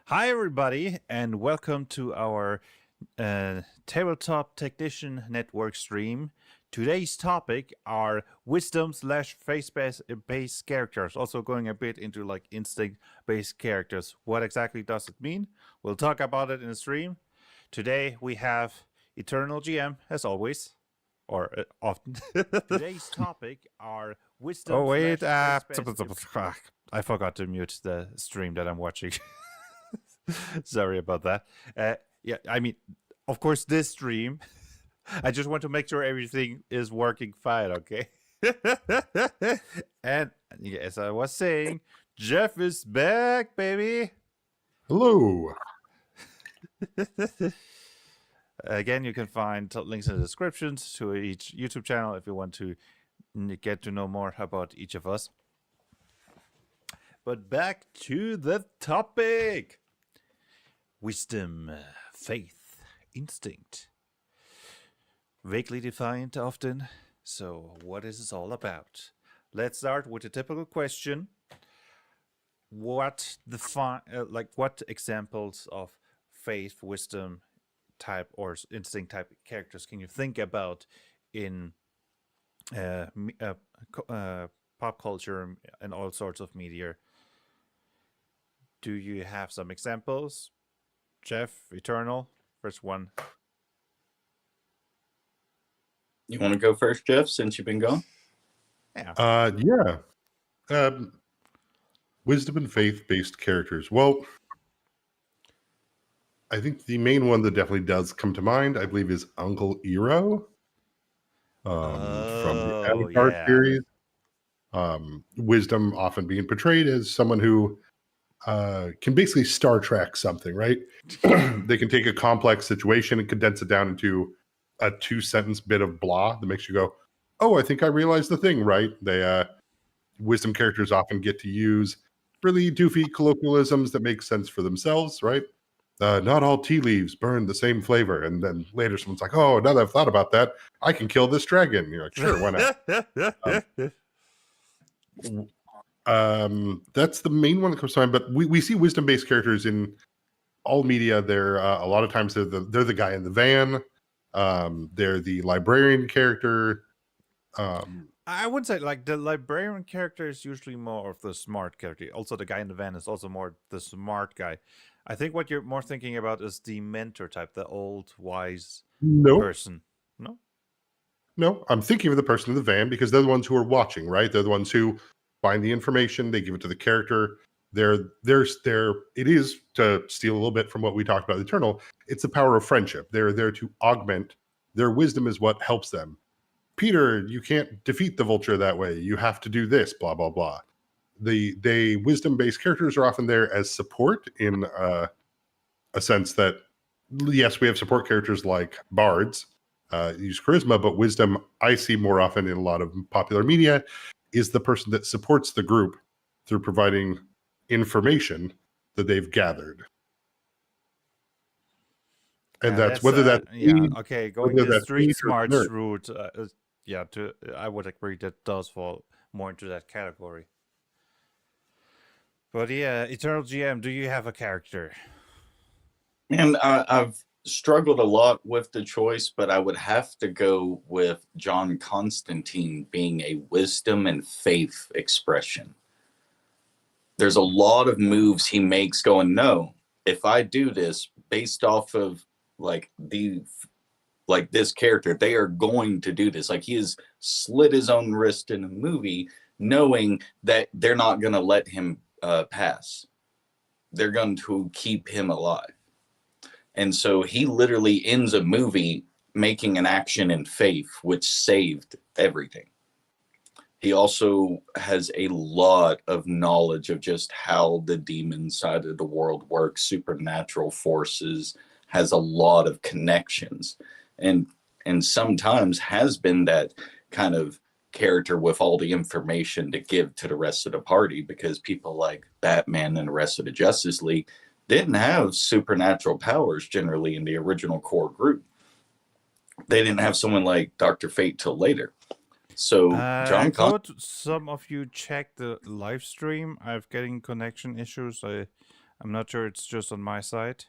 Hi, everybody, and welcome to our Tabletop Technician Network stream. Today's topic are wisdom slash face-based characters, also going a bit into like instinct-based characters. What exactly does it mean? We'll talk about it in the stream. Today we have Eternal GM, as always, or often. Today's topic are wisdom. Oh wait, I forgot to mute the stream that I'm watching. Sorry about that. Yeah, I mean, of course, this stream. I just want to make sure everything is working fine, okay? And as I was saying, Jeff is back, baby. Hello. Again, you can find links in the descriptions to each YouTube channel if you want to get to know more about each of us. But back to the topic. Wisdom, faith, instinct. Vaguely defined often. So what is this all about? Let's start with a typical question. What examples of faith, wisdom type or instinct type characters can you think about in pop culture and all sorts of media? Do you have some examples? Jeff, Eternal, first one. You want to go first, Jeff, since you've been gone? Yeah. Wisdom and faith-based characters. Well, I think the main one that definitely does come to mind, I believe, is Uncle Iroh from the Avatar series. Wisdom often being portrayed as someone who can basically Star Trek something, right? They can take a complex situation and condense it down into a 2-sentence bit of blah that makes you go, oh, I think I realized the thing, right? Wisdom characters often get to use really doofy colloquialisms that make sense for themselves, right? Not all tea leaves burn the same flavor. And then later someone's like, oh, now that I've thought about that, I can kill this dragon. And you're like, sure, why not? That's the main one that comes to mind. But we see wisdom-based characters in all media. They're a lot of times they're the guy in the van. They're the librarian character. I would say like the librarian character is usually more of the smart character. Also, the guy in the van is also more the smart guy. I think what you're more thinking about is the mentor type, the old wise person. No, I'm thinking of the person in the van because they're the ones who are watching, right? They're the ones who find the information, they give it to the character. It is, to steal a little bit from what we talked about Eternal, it's the power of friendship. They're there to augment. Their wisdom is what helps them. Peter, you can't defeat the vulture that way. You have to do this, blah, blah, blah. The wisdom-based characters are often there as support in a sense that, yes, we have support characters like bards, use charisma, but wisdom I see more often in a lot of popular media is the person that supports the group through providing information that they've gathered. And that's whether that's going the street smarts route. I would agree that does fall more into that category. But yeah, Eternal GM, do you have a character? And I've struggled a lot with the choice, but I would have to go with John Constantine being a wisdom and faith expression. There's a lot of moves he makes going, no, if I do this based off of this character, they are going to do this. Like, he has slit his own wrist in a movie knowing that they're not going to let him pass. They're going to keep him alive. And so he literally ends a movie making an action in faith, which saved everything. He also has a lot of knowledge of just how the demon side of the world works, supernatural forces, has a lot of connections, and sometimes has been that kind of character with all the information to give to the rest of the party, because people like Batman and the rest of the Justice League didn't have supernatural powers generally in the original core group. They didn't have someone like Dr. Fate till later. So John, some of you check the live stream. I'm getting connection issues. I'm not sure it's just on my side.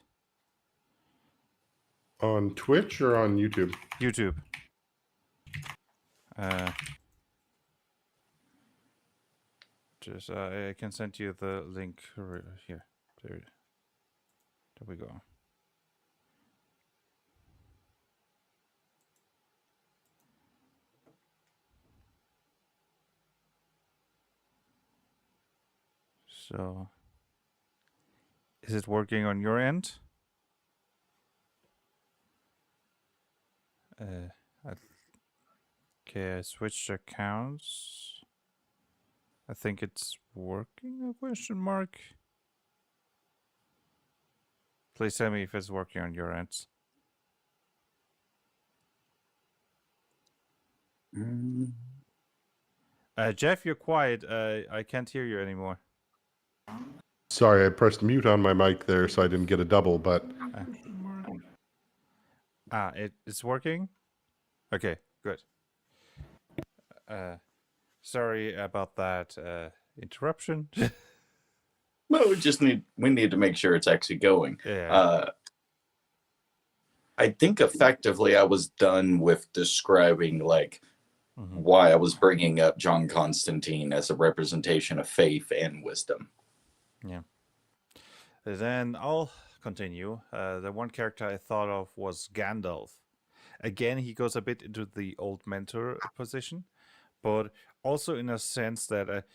On Twitch or on YouTube? YouTube. Just I can send you the link here. There we go. So, is it working on your end? Okay, I switched accounts. I think it's working, a question mark. Please tell me if it's working on your ends. Jeff, you're quiet. I can't hear you anymore. Sorry, I pressed mute on my mic there, so I didn't get a double. But It's working? Okay, good. Sorry about that interruption. Well, we need to make sure it's actually going. Yeah. I think effectively I was done with describing like Mhm. why I was bringing up John Constantine as a representation of faith and wisdom. Yeah. Then I'll continue. The one character I thought of was Gandalf. Again, he goes a bit into the old mentor position, but also in a sense that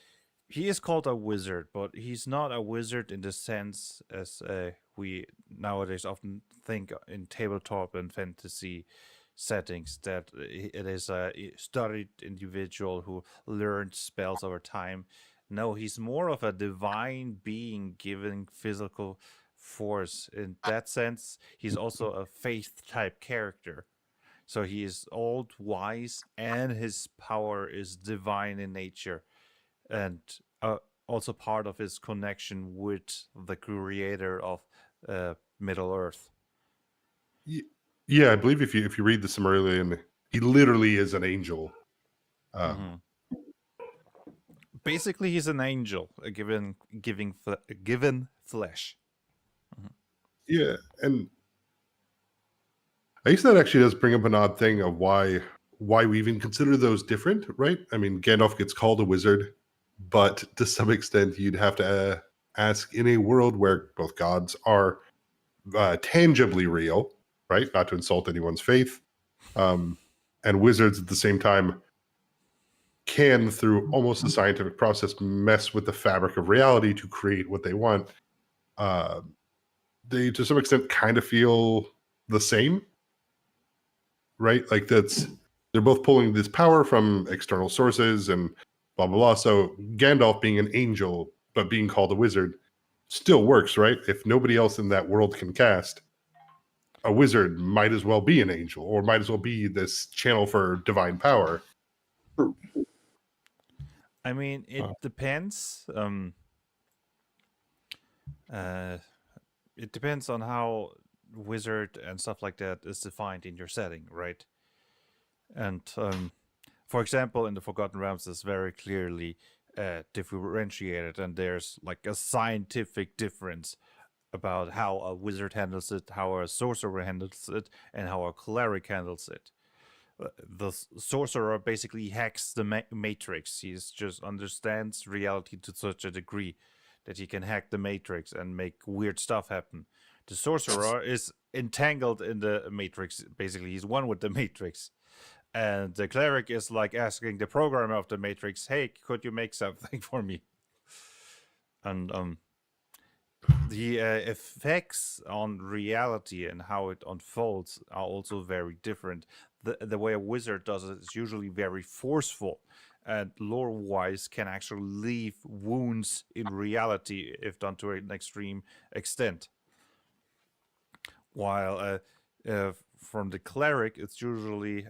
he is called a wizard, but he's not a wizard in the sense as we nowadays often think in tabletop and fantasy settings, that it is a studied individual who learned spells over time. No, he's more of a divine being given physical force. In that sense, he's also a faith type character. So he is old, wise, and his power is divine in nature, and also part of his connection with the creator of Middle Earth. yeah, I believe if you read the Silmarillion, he literally is an angel. Basically, he's an angel, given flesh. Yeah, and I guess that actually does bring up an odd thing of why we even consider those different, right? I mean, Gandalf gets called a wizard, but to some extent, you'd have to ask, in a world where both gods are tangibly real, right? Not to insult anyone's faith, and wizards at the same time can, through almost a scientific process, mess with the fabric of reality to create what they want. They, to some extent, kind of feel the same, right? Like they're both pulling this power from external sources and blah blah blah. So Gandalf being an angel but being called a wizard still works, right? If nobody else in that world can cast, a wizard might as well be an angel, or might as well be this channel for divine power. I mean, it depends. It depends on how wizard and stuff like that is defined in your setting, right? And for example, in the Forgotten Realms, it's very clearly differentiated, and there's like a scientific difference about how a wizard handles it, how a sorcerer handles it, and how a cleric handles it. The sorcerer basically hacks the matrix. He just understands reality to such a degree that he can hack the matrix and make weird stuff happen. The sorcerer is entangled in the matrix. Basically, he's one with the matrix. And the cleric is like asking the programmer of the matrix, "Hey, could you make something for me?" And the effects on reality and how it unfolds are also very different. The way a wizard does it is usually very forceful, and lore wise can actually leave wounds in reality if done to an extreme extent. While from the cleric, it's usually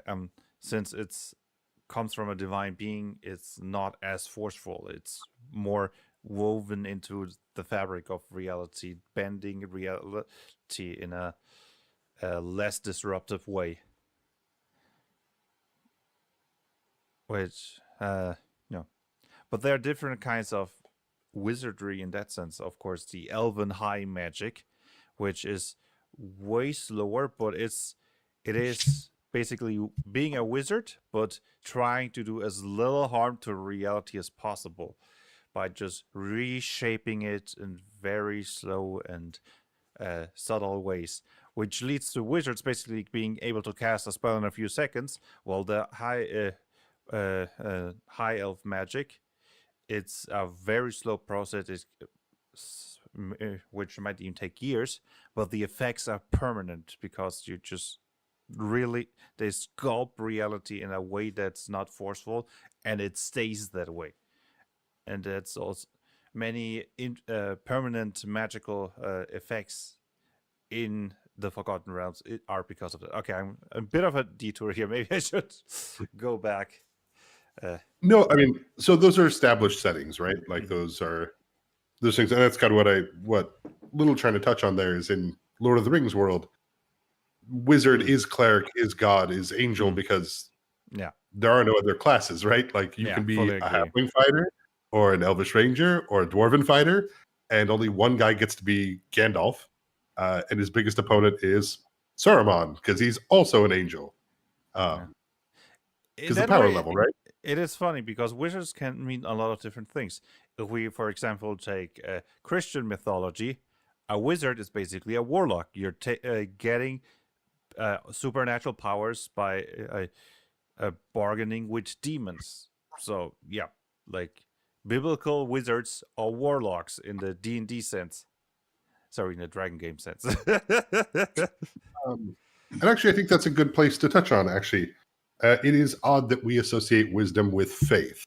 since it's comes from a divine being, it's not as forceful. It's more woven into the fabric of reality, bending reality in a less disruptive way. Which, but there are different kinds of wizardry in that sense. Of course, the elven high magic, which is way slower, but it is basically being a wizard, but trying to do as little harm to reality as possible by just reshaping it in very slow and subtle ways, which leads to wizards basically being able to cast a spell in a few seconds, while the high elf magic, it's a very slow process. Which might even take years, but the effects are permanent because you just really they sculpt reality in a way that's not forceful, and it stays that way. And that's also many permanent magical effects in the Forgotten Realms are because of that. Okay, I'm a bit of a detour here. Maybe I should go back. No, I mean, so those are established settings, right? Like those things, and that's kind of what Little trying to touch on there is in Lord of the Rings world. Wizard is cleric, is god, is angel, because there are no other classes, right? Like you can be a halfling fighter or an elvish ranger or a dwarven fighter, and only one guy gets to be Gandalf, and his biggest opponent is Saruman because he's also an angel. Because the power level, right? It is funny because wizards can mean a lot of different things. If we, for example, take Christian mythology, a wizard is basically a warlock. You're getting supernatural powers by bargaining with demons. So yeah, like biblical wizards are warlocks in the D&D sense. Sorry, in the Dragon game sense. And actually, I think that's a good place to touch on, actually. It is odd that we associate wisdom with faith,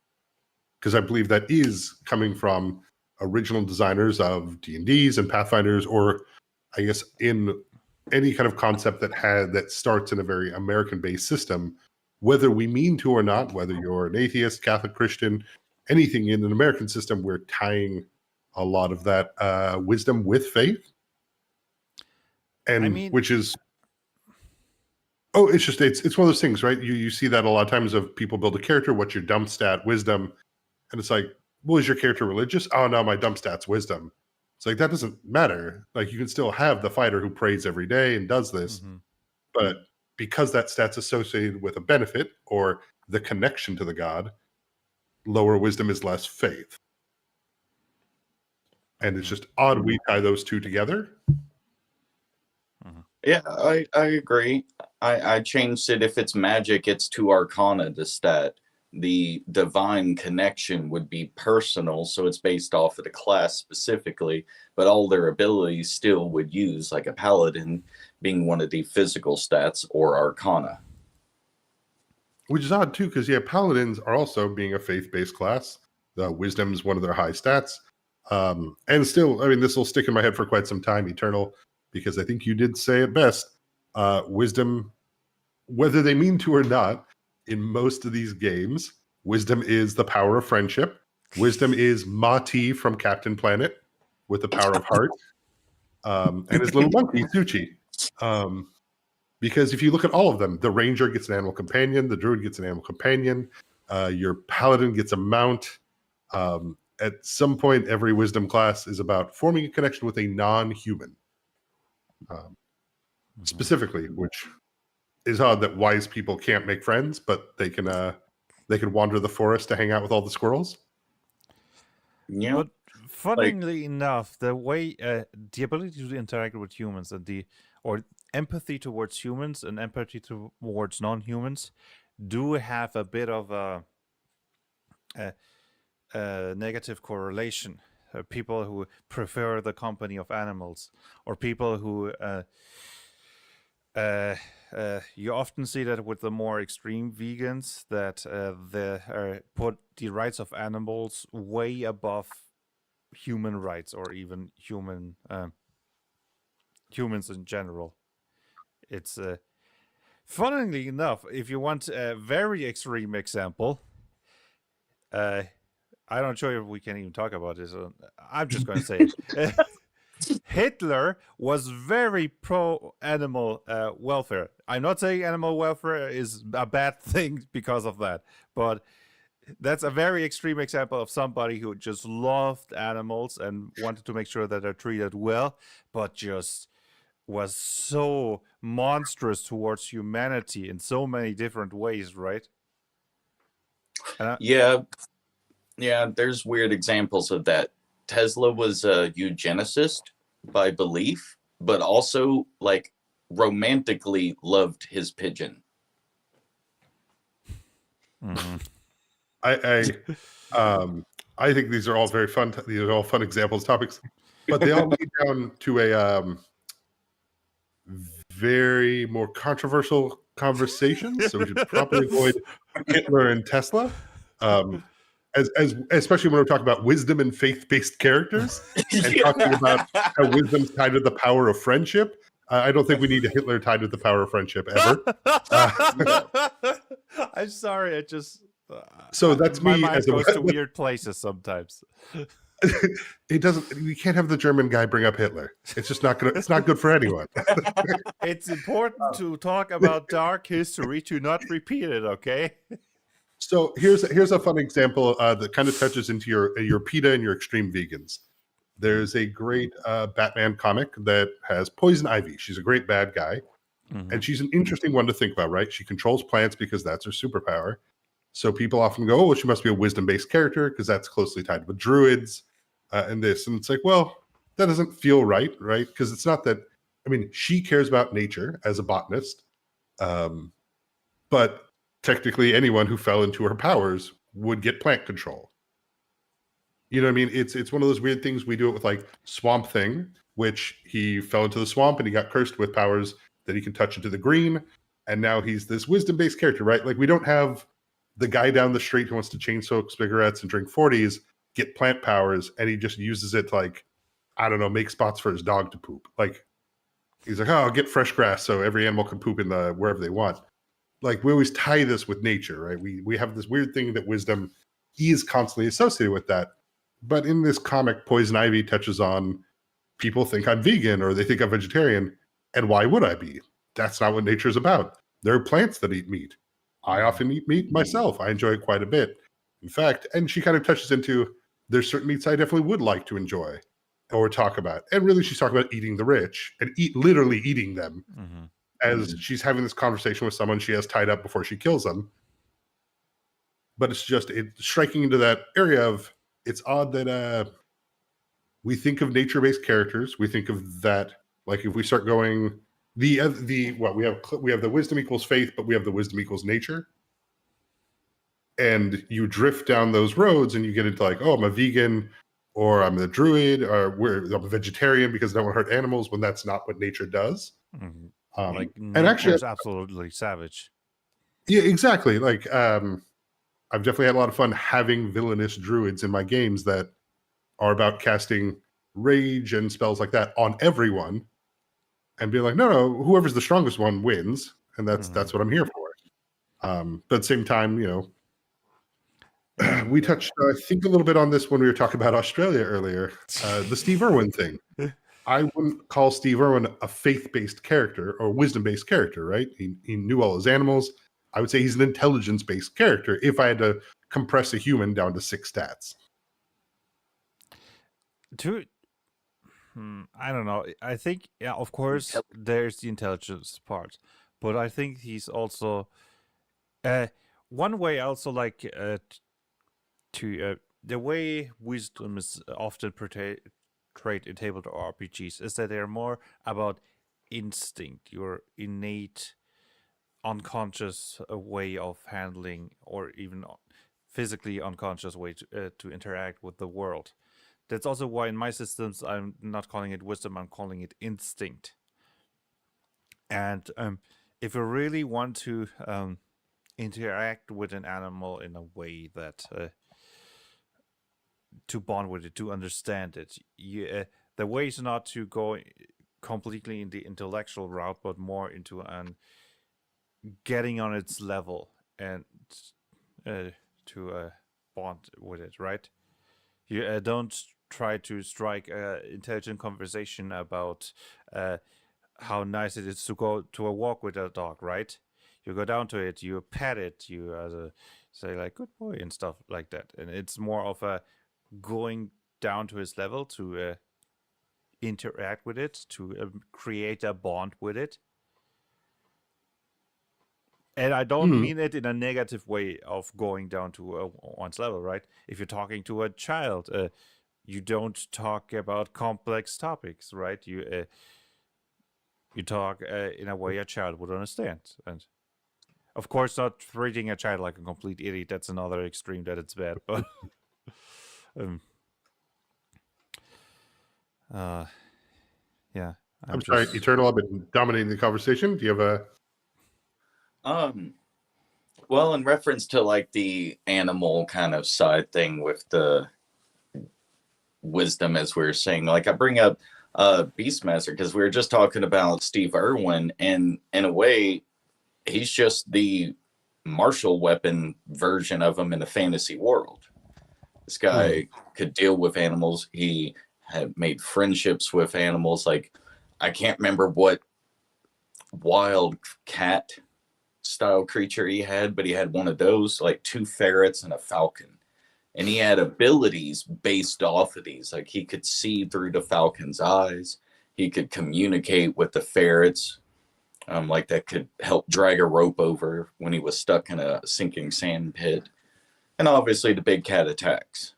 because I believe that is coming from original designers of D&Ds and Pathfinders, or I guess in any kind of concept that starts in a very American-based system, whether we mean to or not, whether you're an atheist, Catholic, Christian, anything in an American system, we're tying a lot of that wisdom with faith. And which is... Oh, it's one of those things, right? You see that a lot of times of people build a character. What's your dump stat? Wisdom. And it's like, well, is your character religious? Oh, no, my dump stat's wisdom. It's like, that doesn't matter. Like, you can still have the fighter who prays every day and does this. But because that stat's associated with a benefit or the connection to the god, lower wisdom is less faith. And it's just odd we tie those two together. Yeah, I agree. I changed it. If it's magic, it's to Arcana, the stat. The divine connection would be personal, so it's based off of the class specifically, but all their abilities still would use, like a paladin being one of the physical stats, or Arcana. Which is odd, too, because, paladins are also being a faith-based class. The wisdom is one of their high stats. And still, I mean, this will stick in my head for quite some time, Eternal, because I think you did say it best. Wisdom, whether they mean to or not, in most of these games, wisdom is the power of friendship. Wisdom is Mati from Captain Planet with the power of heart. And his little monkey, Suchi. Because if you look at all of them, the ranger gets an animal companion, the druid gets an animal companion, your paladin gets a mount. At some point, every wisdom class is about forming a connection with a non-human. Specifically, which is odd that wise people can't make friends, but they can wander the forest to hang out with all the squirrels. Yeah. But funnily enough, the way the ability to interact with humans and empathy towards humans and empathy towards non-humans do have a bit of a negative correlation. People who prefer the company of animals, or people who you often see that with the more extreme vegans, that they put the rights of animals way above human rights, or even humans in general. It's funnily enough, if you want a very extreme example, I'm not sure if we can even talk about this. I'm just going to say it. Hitler was very pro animal welfare. I'm not saying animal welfare is a bad thing because of that, but That's a very extreme example of somebody who just loved animals and wanted to make sure that they're treated well, but just was so monstrous towards humanity in so many different ways, right? Yeah, there's weird examples of that. Tesla was a eugenicist by belief, but also like romantically loved his pigeon. Mm-hmm. I think these are all very fun. These are all fun examples, topics, but they all lead down to a very more controversial conversation. So we should probably avoid Hitler and Tesla. As especially when we're talking about wisdom and faith-based characters and talking about how wisdom's tied to the power of friendship. I don't think we need a Hitler tied to the power of friendship ever. I'm sorry, I just So that's my me mind as a goes to weird places sometimes. it doesn't. We can't have the German guy bring up Hitler. It's just not good. It's not good for anyone. It's important to talk about dark history to not repeat it, okay? So here's a fun example that kind of touches into your PETA and your extreme vegans. There's a great Batman comic that has Poison Ivy. She's a great bad guy, and she's an interesting one to think about, right? She controls plants because that's her superpower. So people often go, "Oh, well, she must be a wisdom-based character because that's closely tied with druids and this." And it's like, well, that doesn't feel right? Because it's not that. I mean, she cares about nature as a botanist, but technically anyone who fell into her powers would get plant control. You know what I mean? It's one of those weird things. We do it with like Swamp Thing, which he fell into the swamp and he got cursed with powers that he can touch into the green. And now he's this wisdom-based character, right? Like we don't have the guy down the street who wants to chain smoke cigarettes and drink 40s get plant powers, and he just uses it to, like, I don't know, make spots for his dog to poop. Like he's like, oh, I'll get fresh grass so every animal can poop in the wherever they want. Like we always tie this with nature, right? We have this weird thing that wisdom is constantly associated with that. But in this comic, Poison Ivy touches on people think I'm vegan or they think I'm vegetarian. And why would I be? That's not what nature is about. There are plants that eat meat. I often eat meat myself. I enjoy it quite a bit. In fact, and she kind of touches into there's certain meats I definitely would like to enjoy or talk about. And really, she's talking about eating the rich and literally eating them as she's having this conversation with someone she has tied up before she kills them. But it's striking into that area of it's odd that we think of nature-based characters. We think of that like if we start going we have the wisdom equals faith, but we have the wisdom equals nature. And you drift down those roads and you get into like, oh, I'm a vegan or I'm a druid or I'm a vegetarian because I don't want to hurt animals when that's not what nature does. Like and nature actually, is absolutely savage. Yeah, exactly. Like I've definitely had a lot of fun having villainous druids in my games that are about casting rage and spells like that on everyone and being like, no, whoever's the strongest one wins. And that's what I'm here for. But at the same time, we touched, I think, a little bit on this when we were talking about Australia earlier, the Steve Irwin thing. I wouldn't call Steve Irwin a faith-based character or wisdom-based character, right? He knew all his animals. I would say he's an intelligence-based character if I had to compress a human down to 6 stats. I don't know. I think, yeah, of course, there's the intelligence part, but I think he's also one way. Also, like the way wisdom is often portrayed in tabletop RPGs is that they're more about instinct, your innate, unconscious way of handling, or even physically unconscious way to interact with the world. That's also why in my systems I'm not calling it wisdom, I'm calling it instinct. And if you really want to interact with an animal in a way that to bond with it, to understand it, the way is not to go completely in the intellectual route, but more into getting on its level and to bond with it, right? You don't try to strike an intelligent conversation about how nice it is to go to a walk with a dog, right? You go down to it, you pet it, you say like "good boy" and stuff like that, and it's more of a going down to his level to interact with it, to create a bond with it. And I don't Mm. mean it in a negative way of going down to one's level, right? If you're talking to a child, you don't talk about complex topics, right? You talk in a way a child would understand, and of course, not treating a child like a complete idiot. That's another extreme that it's bad, but um, uh, yeah, I'm I'm sorry, just Eternal. I've been dominating the conversation. Do you have a? Well, in reference to like the animal kind of side thing with the wisdom, as we were saying, like I bring up Beastmaster because we were just talking about Steve Irwin, and in a way, he's just the martial weapon version of him in the fantasy world. This guy could deal with animals. He had made friendships with animals. Like I can't remember what wild cat style creature he had, but he had one of those, like 2 ferrets and a falcon. And he had abilities based off of these. Like he could see through the falcon's eyes. He could communicate with the ferrets, like that could help drag a rope over when he was stuck in a sinking sand pit. And obviously the big cat attacks.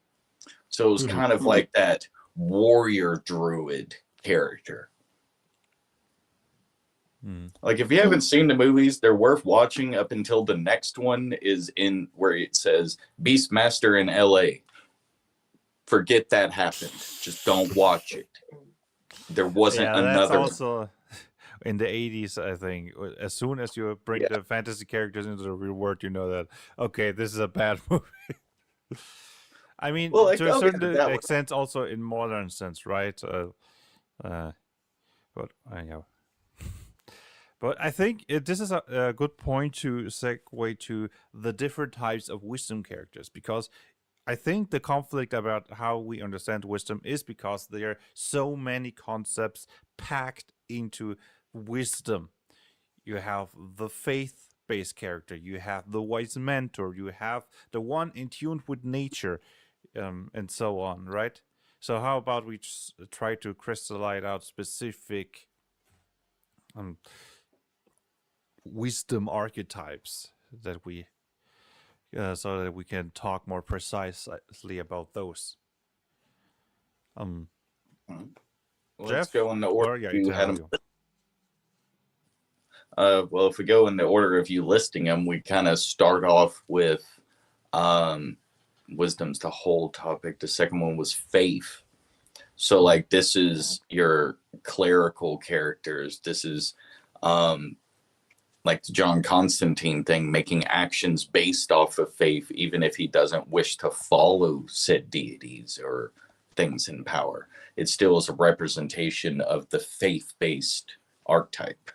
So it was kind of like that warrior druid character. Like if you haven't seen the movies, they're worth watching up until the next one is in where it says Beastmaster in LA. Forget that happened. Just don't watch it. There wasn't yeah, that's another. also in the 80s, I think. As soon as you bring the fantasy characters into the real world, you know that okay, this is a bad movie. I mean, Well, like, to a I'll certain get it that way. extent, also in modern sense, right? But yeah. But I think this is a good point to segue to the different types of wisdom characters, because I think the conflict about how we understand wisdom is because there are so many concepts packed into wisdom. You have the faith-based character, you have the wise mentor, you have the one in tune with nature, and so on, right? So how about we just try to crystallize out specific wisdom archetypes that we so that we can talk more precisely about those. Let's Jeff, go in the order or yeah, you had them. you. Well, if we go in the order of you listing them, we kind of start off with wisdom's the whole topic. The second one was faith. So like this is your clerical characters. This is like the John Constantine thing, making actions based off of faith, even if he doesn't wish to follow said deities or things in power. It still is a representation of the faith-based archetype.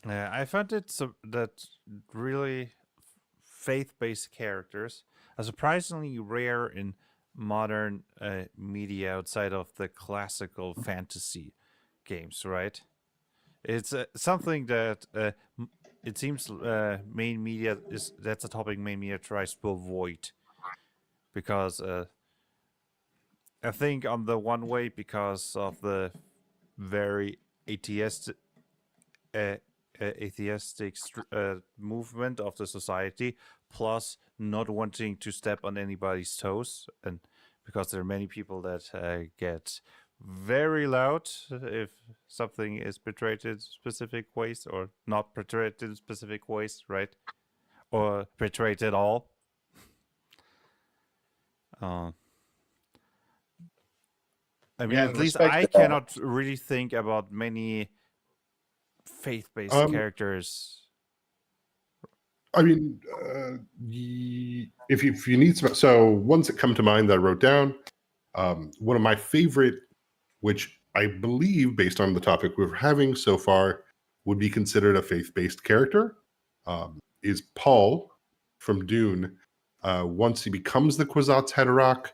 Yeah, I found it that really faith-based characters are surprisingly rare in modern media outside of the classical fantasy games, right? It's something that it seems main media that's a topic main media tries to avoid, because I think on the one way because of the very atheistic movement of the society, plus not wanting to step on anybody's toes, and because there are many people that get very loud if something is portrayed in specific ways or not portrayed in specific ways, right? Or portrayed at all. I mean, Yeah, at in least respect I to that, cannot really think about many faith-based characters. I mean, if you need some, so ones that come to mind that I wrote down, one of my favorite, which I believe, based on the topic we're having so far, would be considered a faith-based character, is Paul from Dune. Once he becomes the Kwisatz Haderach,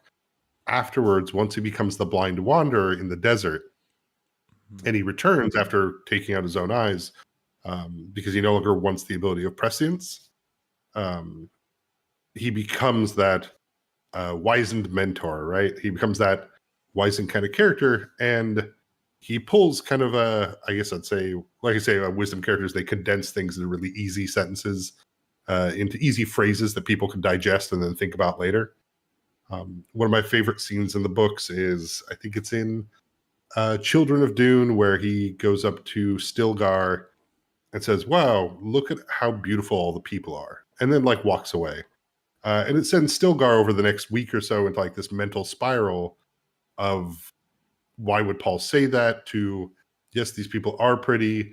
afterwards, once he becomes the Blind Wanderer in the desert, and he returns after taking out his own eyes, because he no longer wants the ability of prescience. he becomes that wizened mentor, right? He becomes that wizened kind of character, and he pulls kind of I guess I'd say, like I say, wisdom characters, they condense things into really easy sentences, into easy phrases that people can digest and then think about later. One of my favorite scenes in the books is, I think it's in Children of Dune, where he goes up to Stilgar and says, "Wow, look at how beautiful all the people are," and then like walks away. And it sends Stilgar over the next week or so into like this mental spiral of, why would Paul say that? To, yes, these people are pretty.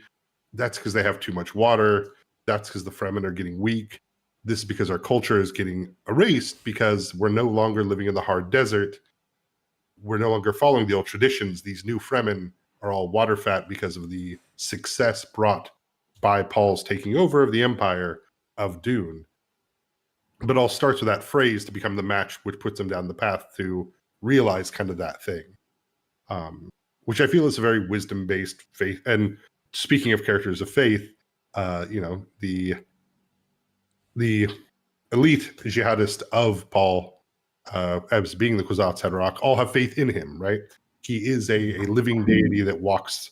That's because they have too much water. That's because the Fremen are getting weak. This is because our culture is getting erased because we're no longer living in the hard desert. We're no longer following the old traditions. These new Fremen are all water fat because of the success brought by Paul's taking over of the empire of Dune. But it all starts with that phrase to become the match which puts them down the path to realize kind of that thing, which I feel is a very wisdom-based faith. And speaking of characters of faith, the elite jihadist of Paul, as being the Kwisatz Haderach, all have faith in him, right? He is a living deity that walks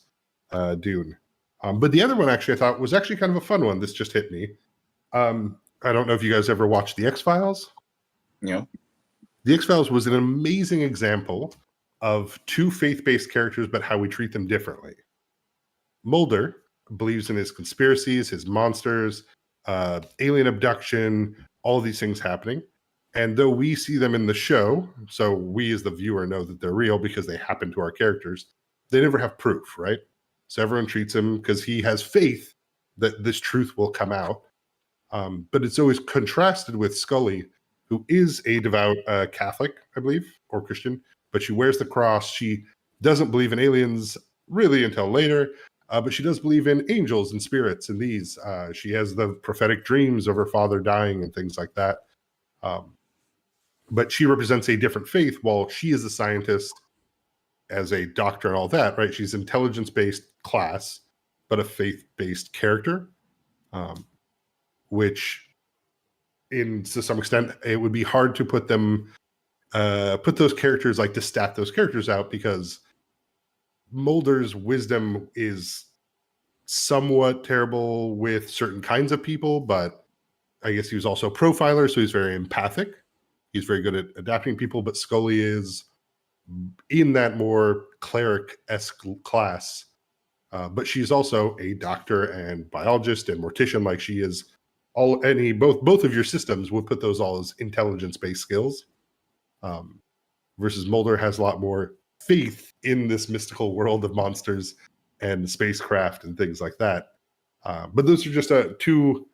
Dune. But the other one, actually, I thought was actually kind of a fun one. This just hit me. I don't know if you guys ever watched The X-Files. Yeah. The X-Files was an amazing example of two faith-based characters, but how we treat them differently. Mulder believes in his conspiracies, his monsters, alien abduction, all of these things happening. And though we see them in the show, so we as the viewer know that they're real because they happen to our characters, they never have proof, right? So everyone treats him because he has faith that this truth will come out. But it's always contrasted with Scully, who is a devout Catholic, I believe, or Christian, but she wears the cross. She doesn't believe in aliens really until later, but she does believe in angels and spirits and these. She has the prophetic dreams of her father dying and things like that. But she represents a different faith, while she is a scientist, as a doctor and all that, right? She's intelligence-based class, but a faith-based character. Which, to some extent, it would be hard to put those characters, like to stat those characters out, because Mulder's wisdom is somewhat terrible with certain kinds of people, but I guess he was also a profiler, so he's very empathic. He's very good at adapting people, but Scully is in that more cleric-esque class. But she's also a doctor and biologist and mortician, like she is both of your systems would put those all as intelligence-based skills. Versus Mulder has a lot more faith in this mystical world of monsters and spacecraft and things like that. But those are just two,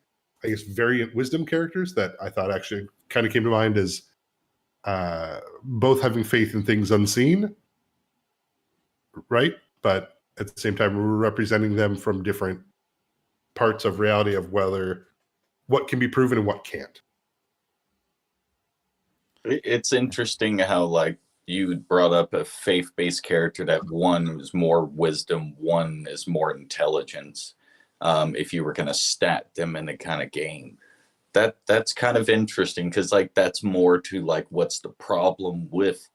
I guess, variant wisdom characters that I thought actually kind of came to mind as both having faith in things unseen, right? But at the same time, we're representing them from different parts of reality of what can be proven and what can't. It's interesting how, like, you brought up a faith-based character that one is more wisdom, one is more intelligence. If you were going to stat them in a kind of game, that's kind of interesting, because like that's more to like what's the problem with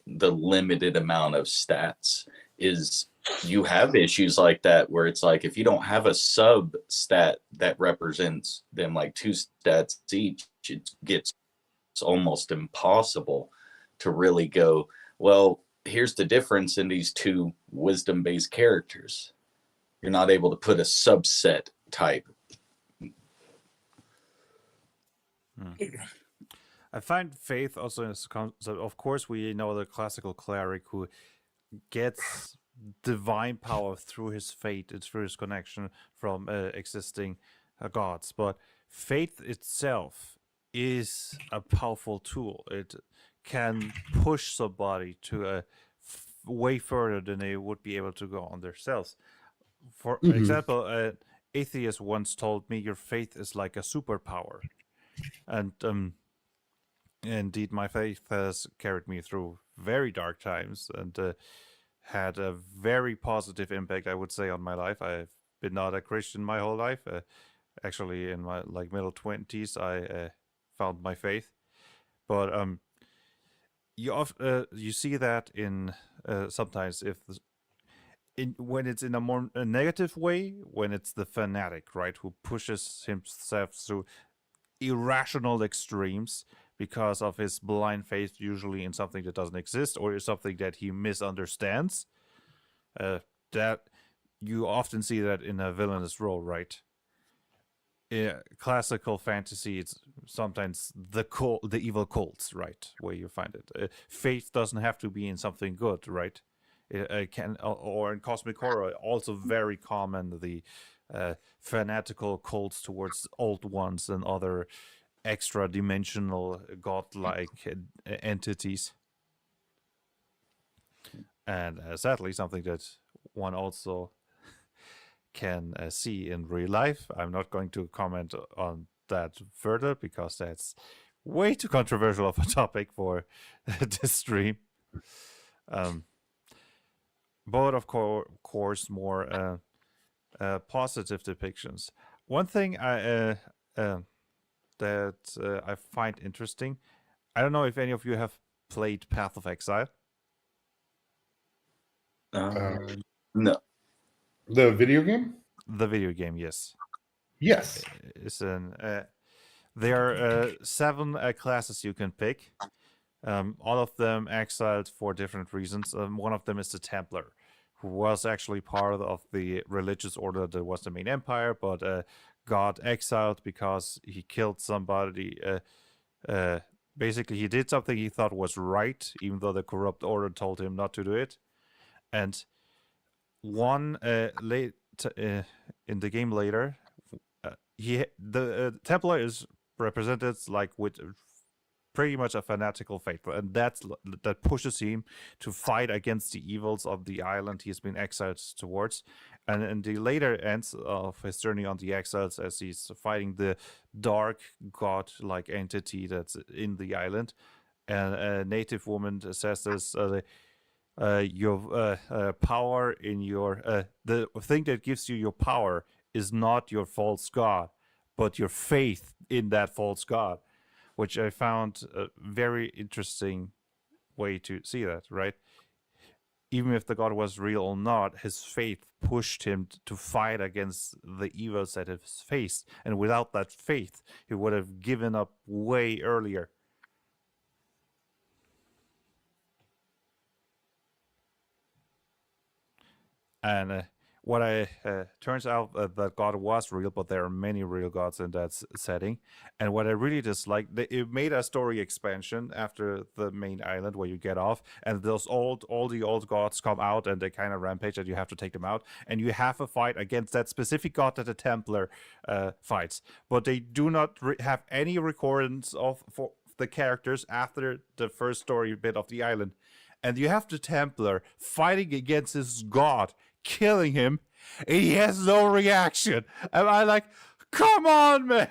the limited amount of stats is you have issues like that where it's like if you don't have a sub stat that represents them like two stats each, it gets almost impossible to really go, well, here's the difference in these two wisdom-based characters. You're not able to put a subset type. I find faith also in this concept. Of course, we know the classical cleric who gets divine power through his faith, it's through his connection from existing gods. But faith itself is a powerful tool. It can push somebody to a way further than they would be able to go on themselves. For example, an atheist once told me, "Your faith is like a superpower," and indeed, my faith has carried me through very dark times and had a very positive impact, I would say, on my life. I've been not a Christian my whole life. Actually, in my middle 20s, I found my faith. But you see that in sometimes when it's in a more negative way, when it's the fanatic, right, who pushes himself through irrational extremes because of his blind faith, usually in something that doesn't exist or is something that he misunderstands. That you often see that in a villainous role, right? In classical fantasy, it's sometimes the evil cults, right, where you find it. Faith doesn't have to be in something good, right? It can, or in cosmic horror, also very common, the fanatical cults towards old ones and other extra dimensional godlike entities. And sadly, something that one also can see in real life. I'm not going to comment on that further because that's way too controversial of a topic for this stream. But of course, more positive depictions. One thing that I find interesting. I don't know if any of you have played Path of Exile. No. The video game? The video game, yes. Yes. It's there are 7 classes you can pick. All of them exiled for different reasons. One of them is the Templar, who was actually part of the religious order that was the main empire, but got exiled because he killed somebody. Basically, he did something he thought was right, even though the corrupt order told him not to do it. And one late in the game later, the Templar is represented like with pretty much a fanatical faith, and that pushes him to fight against the evils of the island he's been exiled towards. And in the later ends of his journey on the exiles, as he's fighting the dark god-like entity that's in the island, and a native woman says this. Your power in your the thing that gives you your power is not your false god, but your faith in that false god, which I found a very interesting way to see that, right? Even if the god was real or not, his faith pushed him to fight against the evils that he faced, and without that faith, he would have given up way earlier. And what turns out that God was real, but there are many real gods in that setting. And what I really dislike, it made a story expansion after the main island where you get off, and all the old gods come out and they kind of rampage, and you have to take them out, and you have a fight against that specific god that the Templar fights. But they do not have any recordings for the characters after the first story bit of the island. And you have the Templar fighting against his god, killing him, and he has no reaction. And I'm like, come on, man.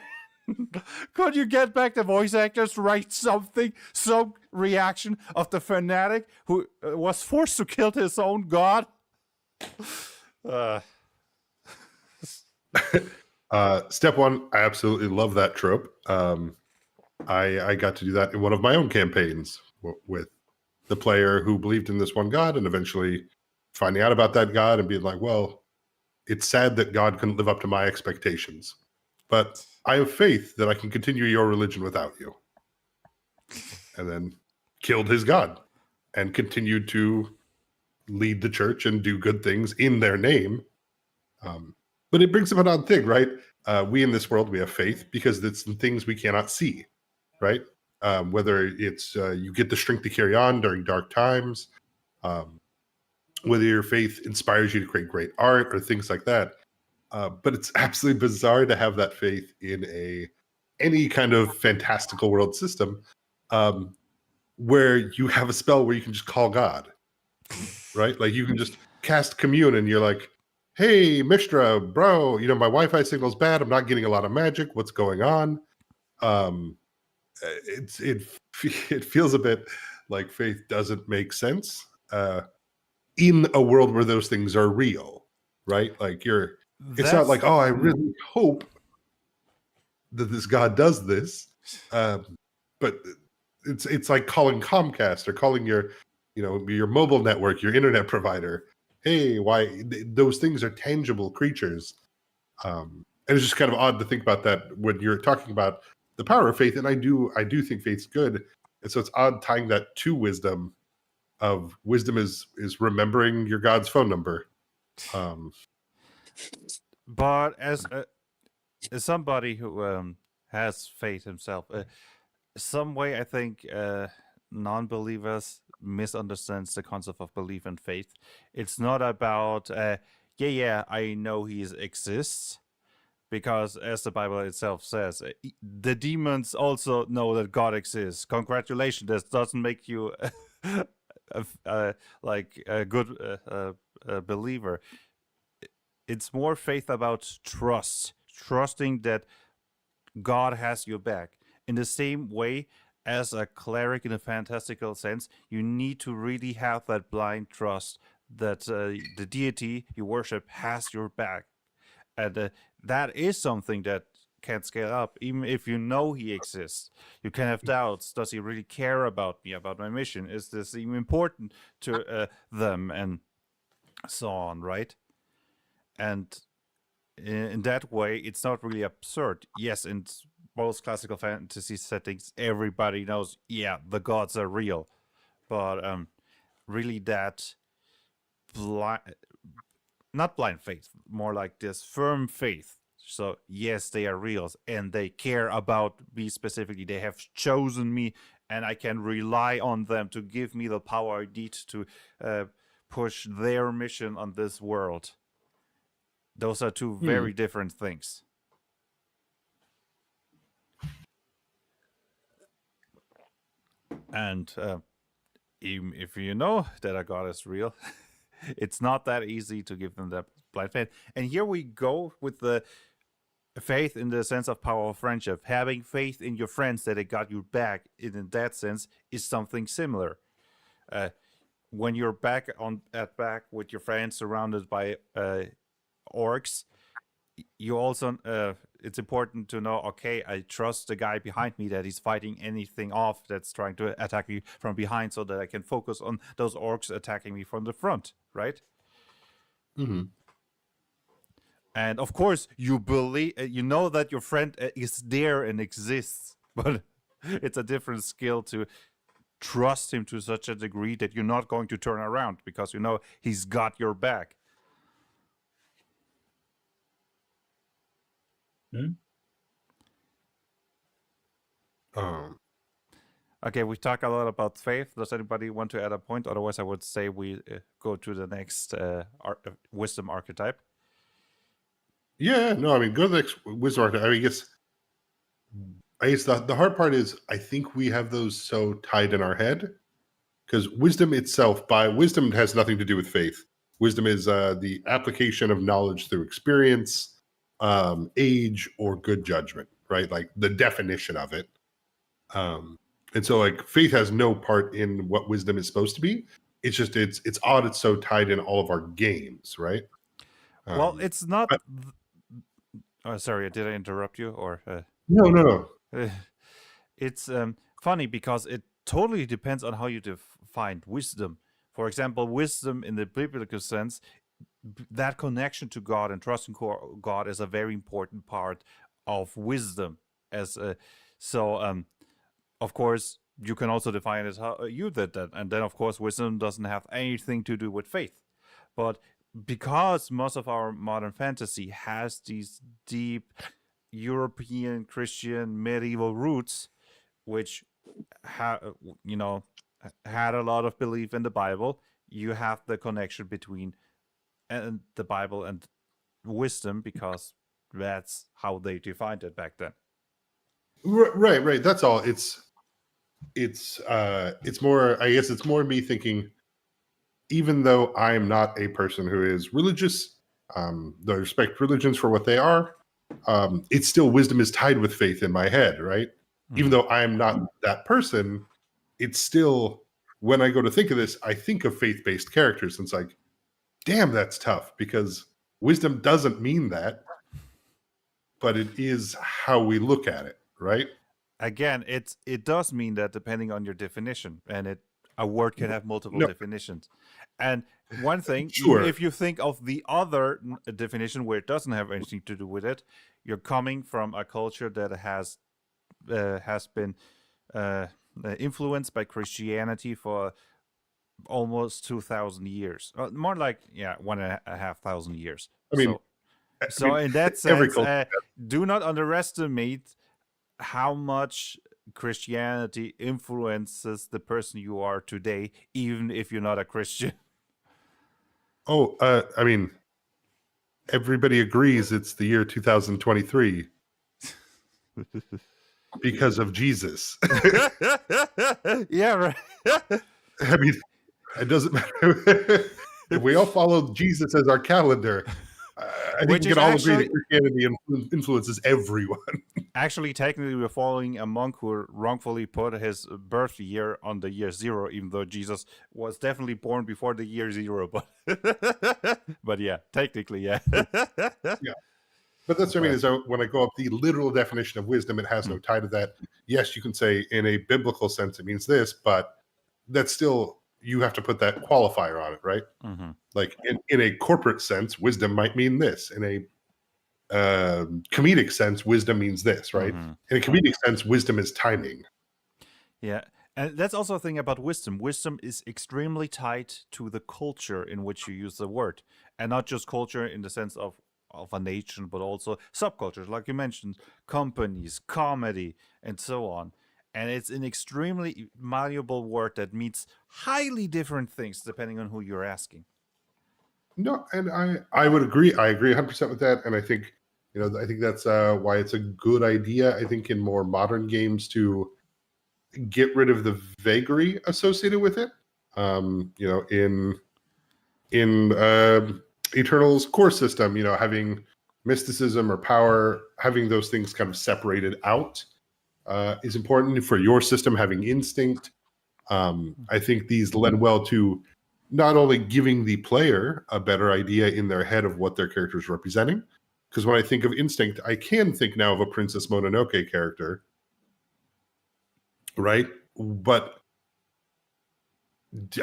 Could you get back the voice actors, write something, some reaction of the fanatic who was forced to kill his own god? Step one, I absolutely love that trope. I got to do that in one of my own campaigns with the player who believed in this one god, and eventually finding out about that god and being like, well, it's sad that God couldn't live up to my expectations, but I have faith that I can continue your religion without you. And then killed his god and continued to lead the church and do good things in their name. But it brings up an odd thing, right? We in this world, we have faith because it's in things we cannot see, right? Whether it's you get the strength to carry on during dark times, whether your faith inspires you to create great art or things like that. But it's absolutely bizarre to have that faith in any kind of fantastical world system where you have a spell where you can just call God, right? Like you can just cast commune and you're like, hey, Mishra, bro, my Wi-Fi signal's bad. I'm not getting a lot of magic. What's going on? It feels a bit like faith doesn't make sense in a world where those things are real, right? Like it's not like, oh, I really hope that this god does this. But it's like calling Comcast or calling your mobile network, your internet provider. Hey, why those things are tangible creatures. And it's just kind of odd to think about that when you're talking about the power of faith. And I do think faith's good. And so it's odd tying that to wisdom. Of wisdom is remembering your God's phone number. But as somebody who has faith himself, some way I think non-believers misunderstands the concept of belief and faith. It's not about I know he exists, because as the Bible itself says, the demons also know that God exists. Congratulations, that doesn't make you like a good believer. It's more faith about trusting that God has your back. In the same way as a cleric in a fantastical sense, you need to really have that blind trust that the deity you worship has your back. And that is something that can scale up, even if you know he exists. You can have doubts. Does he really care about me, about my mission? Is this even important to them? And so on, right? And in that way, it's not really absurd. Yes, in most classical fantasy settings, everybody knows, the gods are real. But really that not blind faith, more like this firm faith. So yes, they are real and they care about me specifically. They have chosen me and I can rely on them to give me the power I need to push their mission on this world. Those are two very different things. And even if you know that a god is real, it's not that easy to give them that blind faith. And here we go with the faith in the sense of power of friendship. Having faith in your friends that they got your back, in that sense, is something similar. When you're back with your friends surrounded by orcs, you also it's important to know, okay, I trust the guy behind me, that he's fighting anything off that's trying to attack me from behind, so that I can focus on those orcs attacking me from the front, right? Mm-hmm. And of course, you believe, you know that your friend is there and exists, but it's a different skill to trust him to such a degree that you're not going to turn around because you know he's got your back. Okay, we talk a lot about faith. Does anybody want to add a point? Otherwise, I would say we go to the next wisdom archetype. Yeah, no, I mean, go to the next wisdom archetype. I guess the hard part is I think we have those so tied in our head, because wisdom itself, by wisdom, has nothing to do with faith. Wisdom is the application of knowledge through experience, age, or good judgment, right? Like the definition of it. And so like faith has no part in what wisdom is supposed to be. It's just it's odd it's so tied in all of our games, right? Well, it's not sorry, did I interrupt you? Or No. it's funny because it totally depends on how you define wisdom. For example, wisdom in the biblical sense, that connection to God and trusting God is a very important part of wisdom. Of course, you can also define it how you did that, and then of course, wisdom doesn't have anything to do with faith. But because most of our modern fantasy has these deep European Christian medieval roots, which had a lot of belief in the Bible, you have the connection between the Bible and wisdom because that's how they defined it back then. Right. That's all. It's more. I guess it's more me thinking. Even though I am not a person who is religious, though I respect religions for what they are, it's still wisdom is tied with faith in my head, right? Mm-hmm. Even though I am not that person, it's still, when I go to think of this, I think of faith-based characters. And it's like, damn, that's tough, because wisdom doesn't mean that, but it is how we look at it, right? again, it does mean that depending on your definition, and a word can have multiple No, definitions. And one thing, even sure. if you think of the other definition where it doesn't have anything to do with it, you're coming from a culture that has been influenced by Christianity for almost 2,000 years, more like 1,500 years. I mean, So in that every sense, culture. do not underestimate how much Christianity influences the person you are today, even if you're not a Christian. Oh, I mean, everybody agrees it's the year 2023 because of Jesus. Yeah, right. I mean, it doesn't matter. If we all follow Jesus as our calendar, I think Which we is can all agree actually- that Christianity influences everyone. Actually, technically, we're following a monk who wrongfully put his birth year on the year 0, even though Jesus was definitely born before the year 0. But yeah, technically, yeah. Yeah. But that's what I mean, is when I go up the literal definition of wisdom, it has no tie to that. Yes, you can say in a biblical sense it means this, but that's still, you have to put that qualifier on it, right? Mm-hmm. Like in a corporate sense, wisdom might mean this. In a comedic sense, wisdom means this, right? Mm-hmm. In a comedic sense, wisdom is timing. Yeah. And that's also a thing about wisdom. Wisdom is extremely tied to the culture in which you use the word. And not just culture in the sense of a nation, but also subcultures, like you mentioned, companies, comedy, and so on. And it's an extremely malleable word that means highly different things depending on who you're asking. No, and I would agree. I agree 100% with that. And I think, I think that's why it's a good idea, I think, in more modern games to get rid of the vagary associated with it. In Eternal's core system, having mysticism or power, having those things kind of separated out is important. For your system, having instinct, I think these lend well to not only giving the player a better idea in their head of what their character is representing, because when I think of instinct, I can think now of a Princess Mononoke character, right? But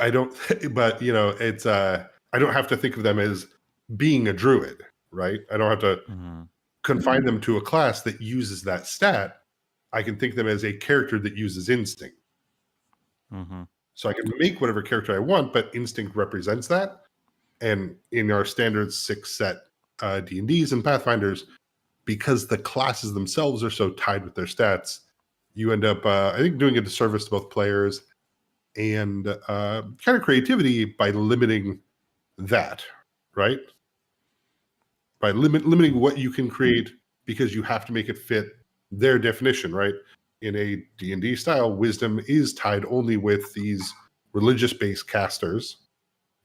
I don't. But it's I don't have to think of them as being a druid, right? I don't have to confine them to a class that uses that stat. I can think of them as a character that uses instinct. Mm-hmm. So I can make whatever character I want, but instinct represents that. And in our standard 6 set D&Ds and Pathfinders, because the classes themselves are so tied with their stats, you end up, I think, doing a disservice to both players and kind of creativity by limiting that, right? By limiting what you can create because you have to make it fit their definition, right? In a D&D style, wisdom is tied only with these religious-based casters,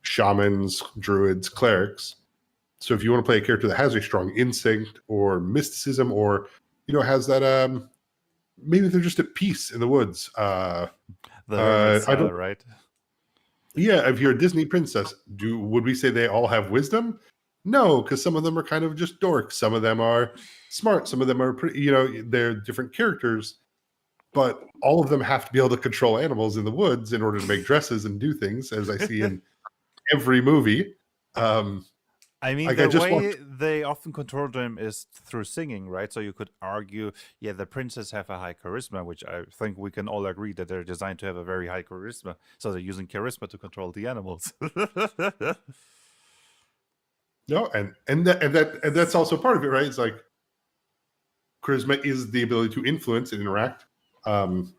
shamans, druids, clerics. So if you want to play a character that has a strong instinct or mysticism, or has that, maybe they're just at peace in the woods. The hermits, I don't. right? Yeah, if you're a Disney princess, would we say they all have wisdom? No, because some of them are kind of just dorks. Some of them are smart. Some of them are pretty. They're different characters, but all of them have to be able to control animals in the woods in order to make dresses and do things, as I see in every movie. I mean, like, the I just way want- they often control them is through singing, right? So you could argue, yeah, the princes have a high charisma, which I think we can all agree that they're designed to have a very high charisma. So they're using charisma to control the animals. No, and that's also part of it, right? It's like charisma is the ability to influence and interact. And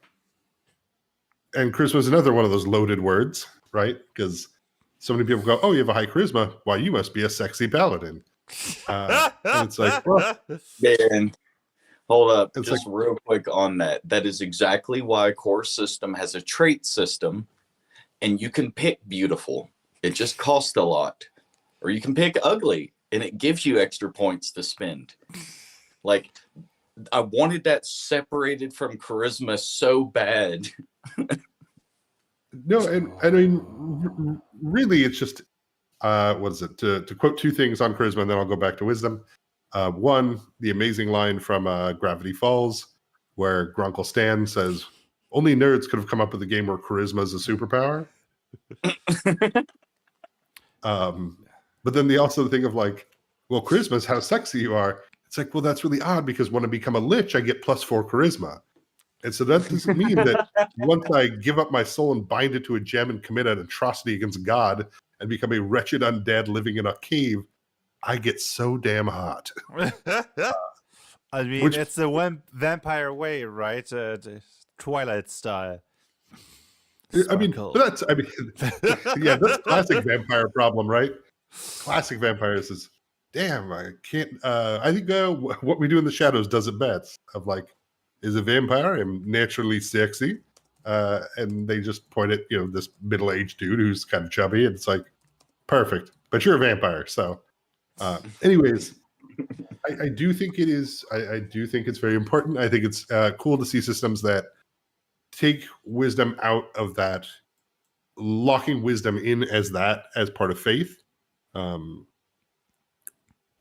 charisma is another one of those loaded words, right? Because so many people go, "Oh, you have a high charisma. Why, you must be a sexy paladin." And it's like, well, Man, hold up, It's just real quick on that. That is exactly why core system has a trait system, and you can pick beautiful. It just costs a lot. Or you can pick ugly, and it gives you extra points to spend. Like, I wanted that separated from charisma so bad. no, and I mean, really, it's just what is it? To quote two things on charisma, and then I'll go back to wisdom. One, the amazing line from Gravity Falls, where Grunkle Stan says, only nerds could have come up with a game where charisma is a superpower. But then they also think of like, well, charisma is how sexy you are. It's like, well, that's really odd because when I become a lich, I get +4 charisma. And so that doesn't mean that once I give up my soul and bind it to a gem and commit an atrocity against God and become a wretched undead living in a cave, I get so damn hot. I mean, Which- it's the vampire way, right? Twilight style. I mean, Sparkle. but that's, I mean, yeah, that's classic vampire problem, right? Classic vampires is, damn, I can't, I think what we do in the shadows does it best. Of like, is a vampire, I'm naturally sexy. And they just point at, this middle-aged dude who's kind of chubby, and it's like, perfect. But you're a vampire, so. Anyways, I do think it is, I do think it's very important. I think it's cool to see systems that take wisdom out of that, locking wisdom in as part of faith,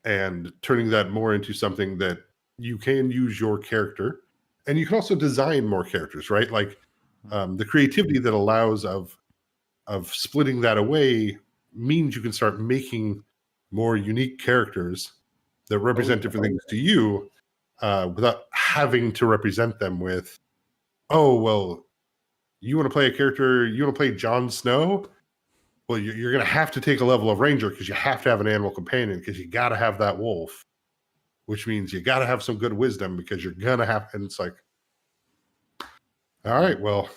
and turning that more into something that you can use your character, and you can also design more characters, right? Like the creativity that allows of splitting that away means you can start making more unique characters that represent different things to you, without having to represent them with, oh, well, you want to play a character, you want to play Jon Snow? Well, you're going to have to take a level of ranger because you have to have an animal companion because you got to have that wolf, which means you got to have some good wisdom because you're going to have, and it's like, all right, well,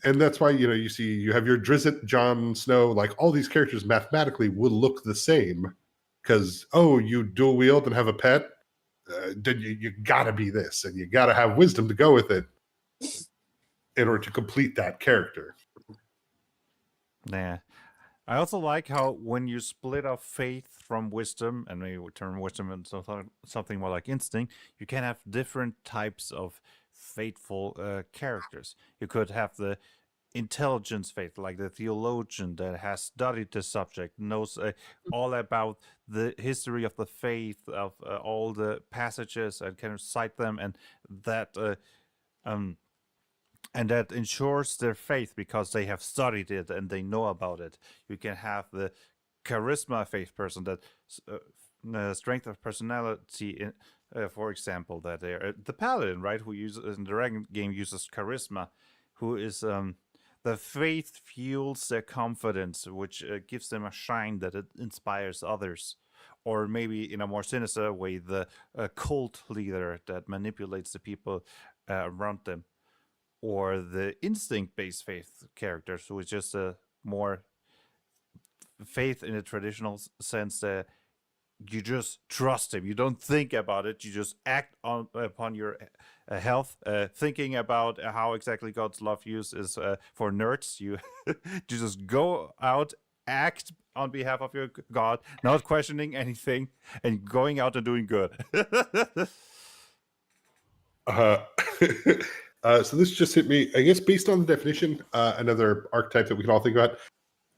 and that's why, you have your Drizzt, Jon Snow, like all these characters mathematically will look the same because, oh, you dual wield and have a pet, then you got to be this, and you got to have wisdom to go with it in order to complete that character. Yeah. I also like how when you split off faith from wisdom, and maybe we turn wisdom into something more like instinct, you can have different types of faithful characters. You could have the intelligence faith, like the theologian that has studied the subject, knows all about the history of the faith, of all the passages, and can recite them, and that ensures their faith because they have studied it and they know about it. You can have the charisma faith person that strength of personality, for example, that they're the paladin, right, who uses in the dragon game uses charisma, who is the faith fuels their confidence, which gives them a shine that it inspires others. Or maybe in a more sinister way, the cult leader that manipulates the people around them. Or the instinct-based faith characters, who is just a more faith in a traditional sense that you just trust him. You don't think about it. You just act upon your health. Thinking about how exactly God's love use is for nerds. You just go out, act on behalf of your God, not questioning anything, and going out and doing good. So this just hit me, I guess, based on the definition, another archetype that we can all think about.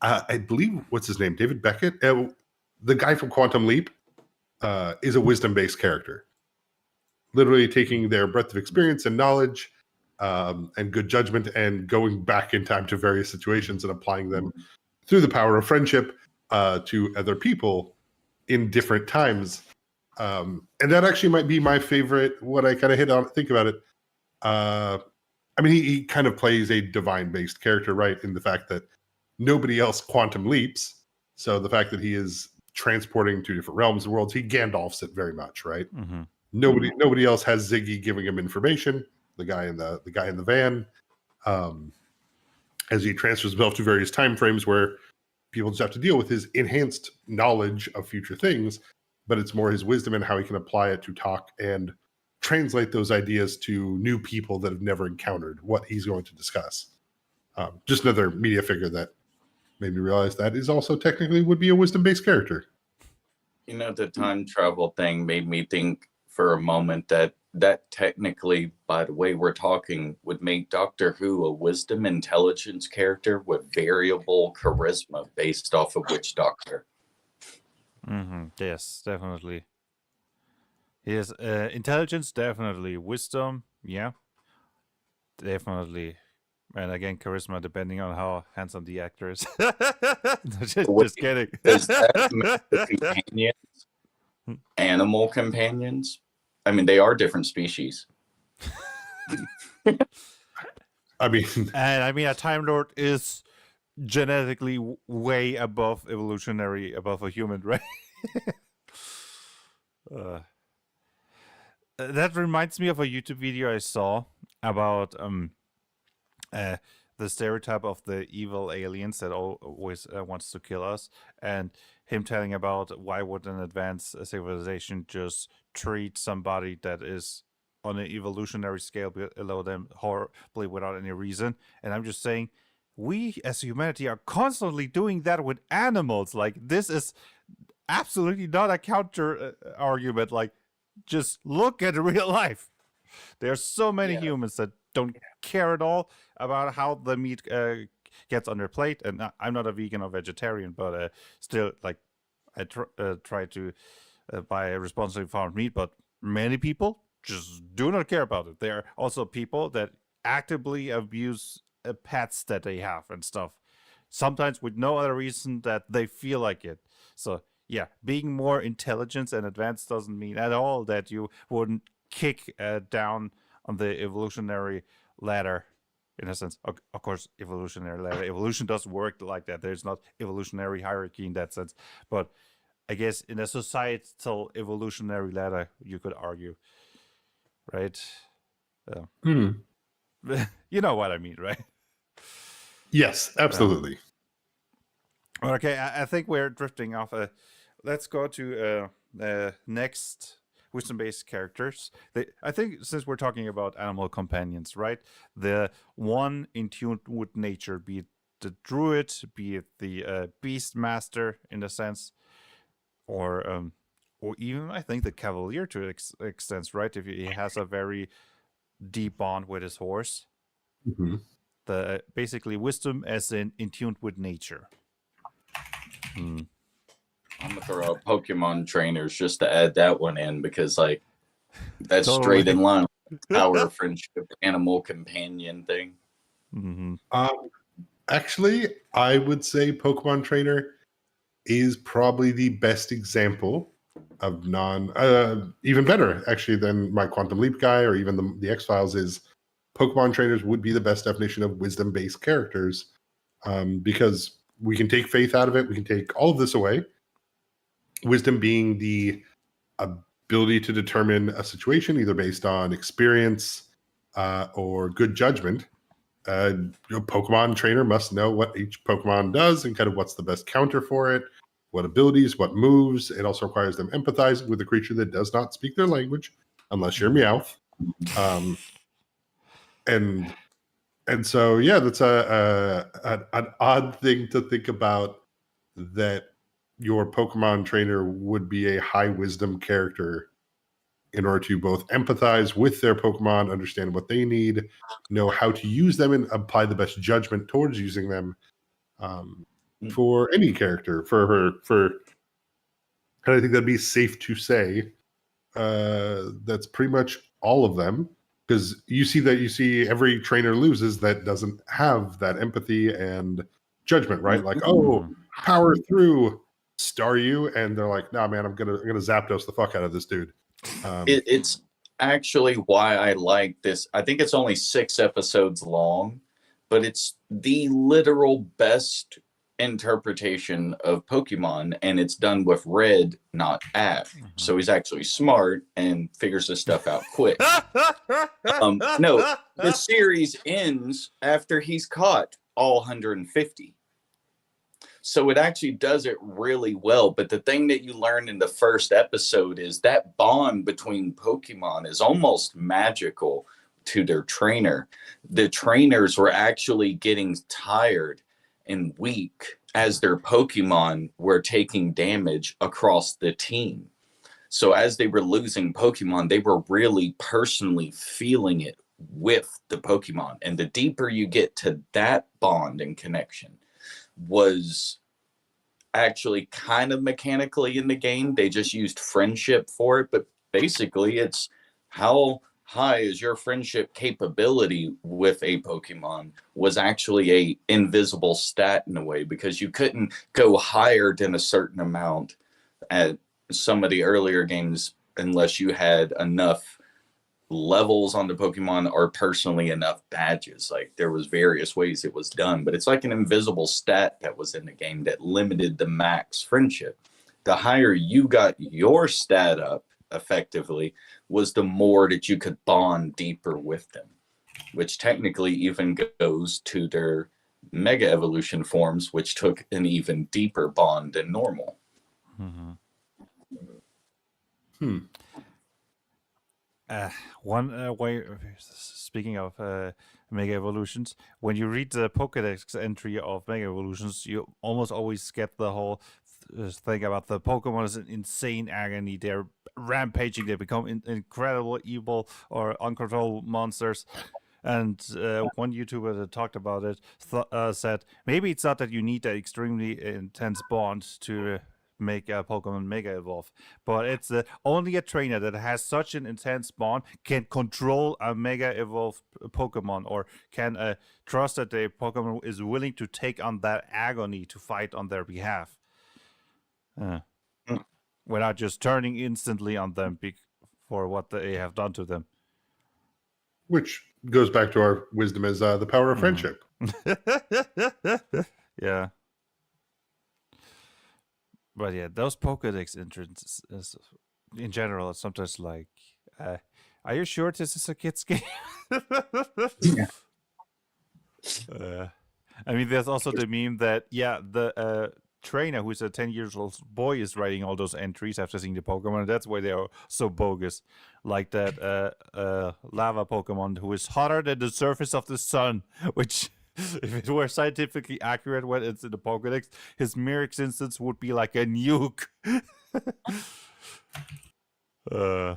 I believe, what's his name? David Beckett? The guy from Quantum Leap is a wisdom-based character. Literally taking their breadth of experience and knowledge and good judgment and going back in time to various situations and applying them through the power of friendship to other people in different times. And that actually might be my favorite, what I kind of hit on, think about it. I mean, he kind of plays a divine-based character, right? In the fact that nobody else quantum leaps. So the fact that he is transporting to different realms and worlds, he Gandalfs it very much, right? Mm-hmm. Nobody else has Ziggy giving him information. The guy in the van, as he transfers himself to various time frames where people just have to deal with his enhanced knowledge of future things, but it's more his wisdom and how he can apply it to talk and translate those ideas to new people that have never encountered what he's going to discuss. Just another media figure that made me realize that is also technically would be a wisdom-based character. The time travel thing made me think for a moment that technically, by the way we're talking, would make Doctor Who a wisdom intelligence character with variable charisma based off of which doctor. Mm-hmm. Yes, definitely. Yes, intelligence, definitely. Wisdom, yeah, definitely. And again, charisma depending on how handsome the actor is. Wait, just kidding. does that make the companions animal companions? I mean, they are different species. I mean, And I mean, a Time Lord is genetically way above evolutionary, above a human, right? uh, that reminds me of a YouTube video I saw about the stereotype of the evil aliens that always wants to kill us, and him telling about why would an advanced civilization just treat somebody that is on an evolutionary scale below them horribly without any reason. And I'm just saying, we as humanity are constantly doing that with animals. Like, this is absolutely not a counter argument. Like, just look at real life. There's so many humans that don't care at all about how the meat gets on their plate. And I'm not a vegan or vegetarian, but still, like, I try to buy responsibly farmed meat. But many people just do not care about it. There are also people that actively abuse pets that they have and stuff. Sometimes with no other reason that they feel like it. So yeah, being more intelligent and advanced doesn't mean at all that you wouldn't kick down on the evolutionary ladder. In a sense, of course, evolutionary ladder. Evolution doesn't work like that. There's not evolutionary hierarchy in that sense. But I guess in a societal evolutionary ladder, you could argue, right? You know what I mean, right? yes, absolutely. Okay, I think we're drifting off. Let's go to next wisdom-based characters. I think since we're talking about animal companions, right? The one in tune with nature, be it the druid, be it the beast master in a sense, or even I think the cavalier to extent, right? If he has a very deep bond with his horse. Mm-hmm. The basically wisdom as in tune with nature. I'm gonna throw out Pokemon trainers just to add that one in, because like that's Totally. straight in line with the power of friendship, animal companion thing. Mm-hmm. Actually, I would say Pokemon Trainer is probably the best example of even better actually than my Quantum Leap guy or even the X-Files. Is Pokemon Trainers would be the best definition of wisdom-based characters, because we can take faith out of it, we can take all of this away. Wisdom being the ability to determine a situation either based on experience or good judgment. A Pokemon trainer must know what each Pokemon does and kind of what's the best counter for it, what abilities, what moves. It also requires them empathizing with a creature that does not speak their language, unless you're Meowth. And so yeah, that's an odd thing to think about, that your Pokemon trainer would be a high wisdom character in order to both empathize with their Pokemon, understand what they need, know how to use them, and apply the best judgment towards using them. For any character, and I think that'd be safe to say that's pretty much all of them, because you see every trainer loses that doesn't have that empathy and judgment, right? Like, oh, power through, Staryu, and they're like, nah, man, I'm gonna Zapdos the fuck out of this dude. It's actually why I like this. I think it's only 6 episodes long, but it's the literal best interpretation of Pokemon, and it's done with Red, not Ash. So he's actually smart and figures this stuff out quick. No, the series ends after he's caught all 150. So it actually does it really well. But the thing that you learn in the first episode is that bond between Pokemon is almost magical to their trainer. The trainers were actually getting tired and weak as their Pokemon were taking damage across the team. So as they were losing Pokemon, they were really personally feeling it with the Pokemon. And the deeper you get to that bond and connection, was actually kind of mechanically in the game. They just used friendship for it, but basically it's how high as your friendship capability with a Pokemon was actually a invisible stat in a way, because you couldn't go higher than a certain amount at some of the earlier games unless you had enough levels on the Pokemon or personally enough badges. Like, there was various ways it was done, but it's like an invisible stat that was in the game that limited the max friendship. The higher you got your stat up effectively was the more that you could bond deeper with them, which technically even goes to their mega evolution forms, which took an even deeper bond than normal. Mm-hmm. One way, speaking of Mega Evolutions, when you read the Pokedex entry of Mega Evolutions, you almost always get the whole thing about the Pokemon is in insane agony. They're rampaging. They become incredible, evil, or uncontrollable monsters. And one YouTuber that talked about it said maybe it's not that you need that extremely intense bond to make a Pokemon Mega Evolve, but it's only a trainer that has such an intense bond can control a Mega Evolve Pokemon, or can trust that the Pokemon is willing to take on that agony to fight on their behalf, without just turning instantly on them for what they have done to them. Which goes back to our wisdom as the power of friendship. Yeah. But yeah, those Pokedex entrances in general are sometimes like, are you sure this is a kid's game? Yeah. I mean, there's also the meme that, the trainer who's a 10 years old boy is writing all those entries after seeing the Pokemon, and that's why they are so bogus. Like that lava Pokemon who is hotter than the surface of the sun, which, if it were scientifically accurate when it's in the Pokedex, his Mirrex instance would be like a nuke. I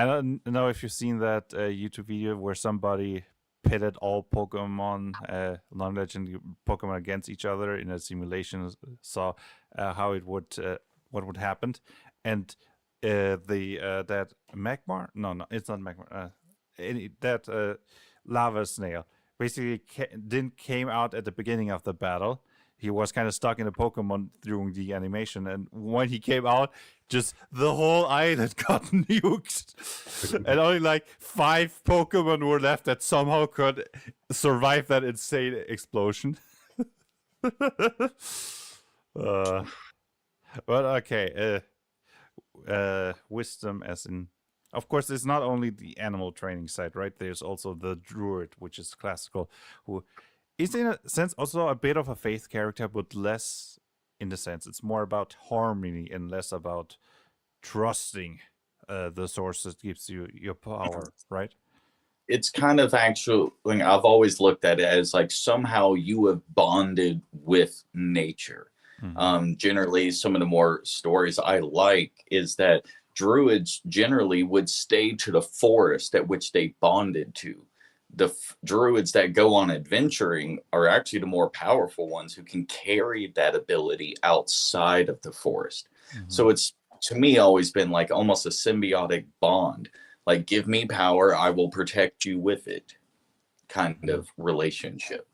don't know if you've seen that YouTube video where somebody pitted all Pokemon, non-legend Pokemon against each other in a simulation, saw how it would, what would happen, and that Magmar, no, it's not Magmar, that lava snail basically didn't came out at the beginning of the battle. He was kind of stuck in the Pokemon during the animation, and when he came out, just the whole island got nuked, and only like 5 Pokemon were left that somehow could survive that insane explosion. But okay, wisdom as in, of course, it's not only the animal training side, right? There's also the druid, which is classical, who is in a sense also a bit of a faith character, but less in the sense it's more about harmony and less about trusting the source that gives you your power, right? It's kind of actually, I've always looked at it as like somehow you have bonded with nature. Generally, some of the more stories I like is that druids generally would stay to the forest at which they bonded to. The druids that go on adventuring are actually the more powerful ones who can carry that ability outside of the forest. So it's, to me, always been like almost a symbiotic bond. Like, give me power, I will protect you with it kind of relationship.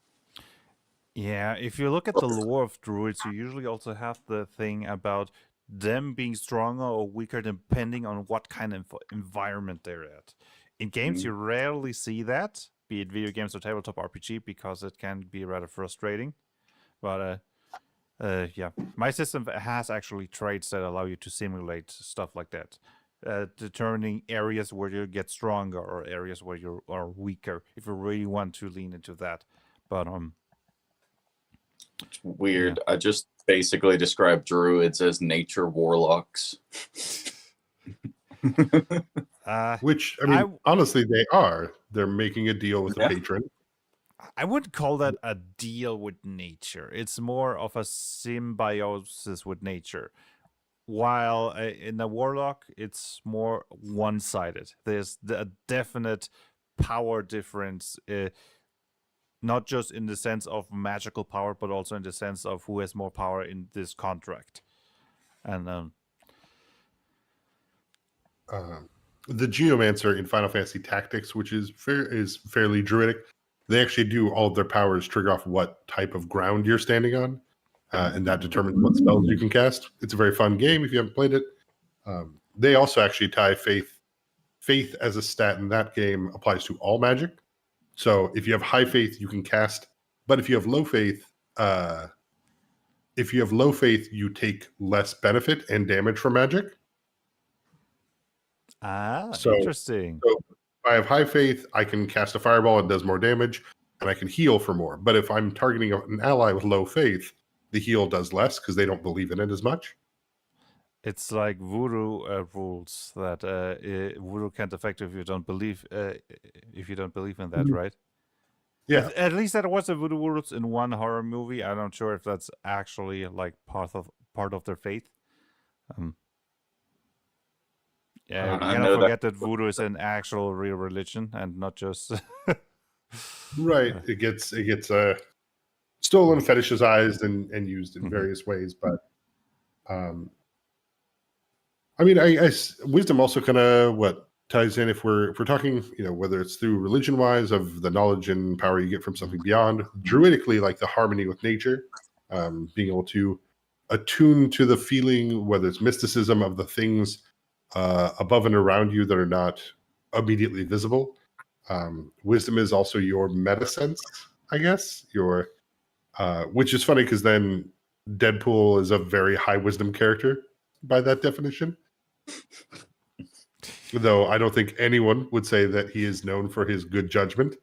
Yeah, if you look at the lore of druids, you usually also have the thing about them being stronger or weaker depending on what kind of environment they're at. In games, you rarely see that, be it video games or tabletop RPG, because it can be rather frustrating. But yeah, my system has actually traits that allow you to simulate stuff like that, determining areas where you get stronger or areas where you are weaker, if you really want to lean into that. But It's weird. Yeah. I just basically describe druids as nature warlocks. Which, I mean, honestly, they are. They're making a deal with the patron. I wouldn't call that a deal with nature. It's more of a symbiosis with nature. While in the warlock, it's more one-sided. There's a definite power difference, not just in the sense of magical power, but also in the sense of who has more power in this contract. And the Geomancer in Final Fantasy Tactics, which is fairly druidic. They actually do all of their powers trigger off what type of ground you're standing on, and that determines what spells you can cast. It's a very fun game if you haven't played it. They also actually tie faith. Faith as a stat in that game applies to all magic. So if you have high faith, you can cast. But if you have low faith, you take less benefit and damage from magic. Interesting. So if I have high faith, I can cast a fireball and does more damage, and I can heal for more. But if I'm targeting an ally with low faith, the heal does less because they don't believe in it as much. It's like voodoo rules that voodoo can't affect if you don't believe in that, right? Yeah. At least that was the voodoo rules in one horror movie. I'm not sure if that's actually like part of their faith. Yeah, we cannot forget that voodoo is an actual real religion and not just right. It gets stolen, fetishized, and used in various ways. But I mean, I wisdom also kind of ties in if we're talking, whether it's through religion wise of the knowledge and power you get from something beyond, druidically, like the harmony with nature, being able to attune to the feeling, whether it's mysticism of the things above and around you that are not immediately visible. Wisdom is also your meta sense, I guess. Which is funny because then Deadpool is a very high wisdom character by that definition. Though I don't think anyone would say that he is known for his good judgment.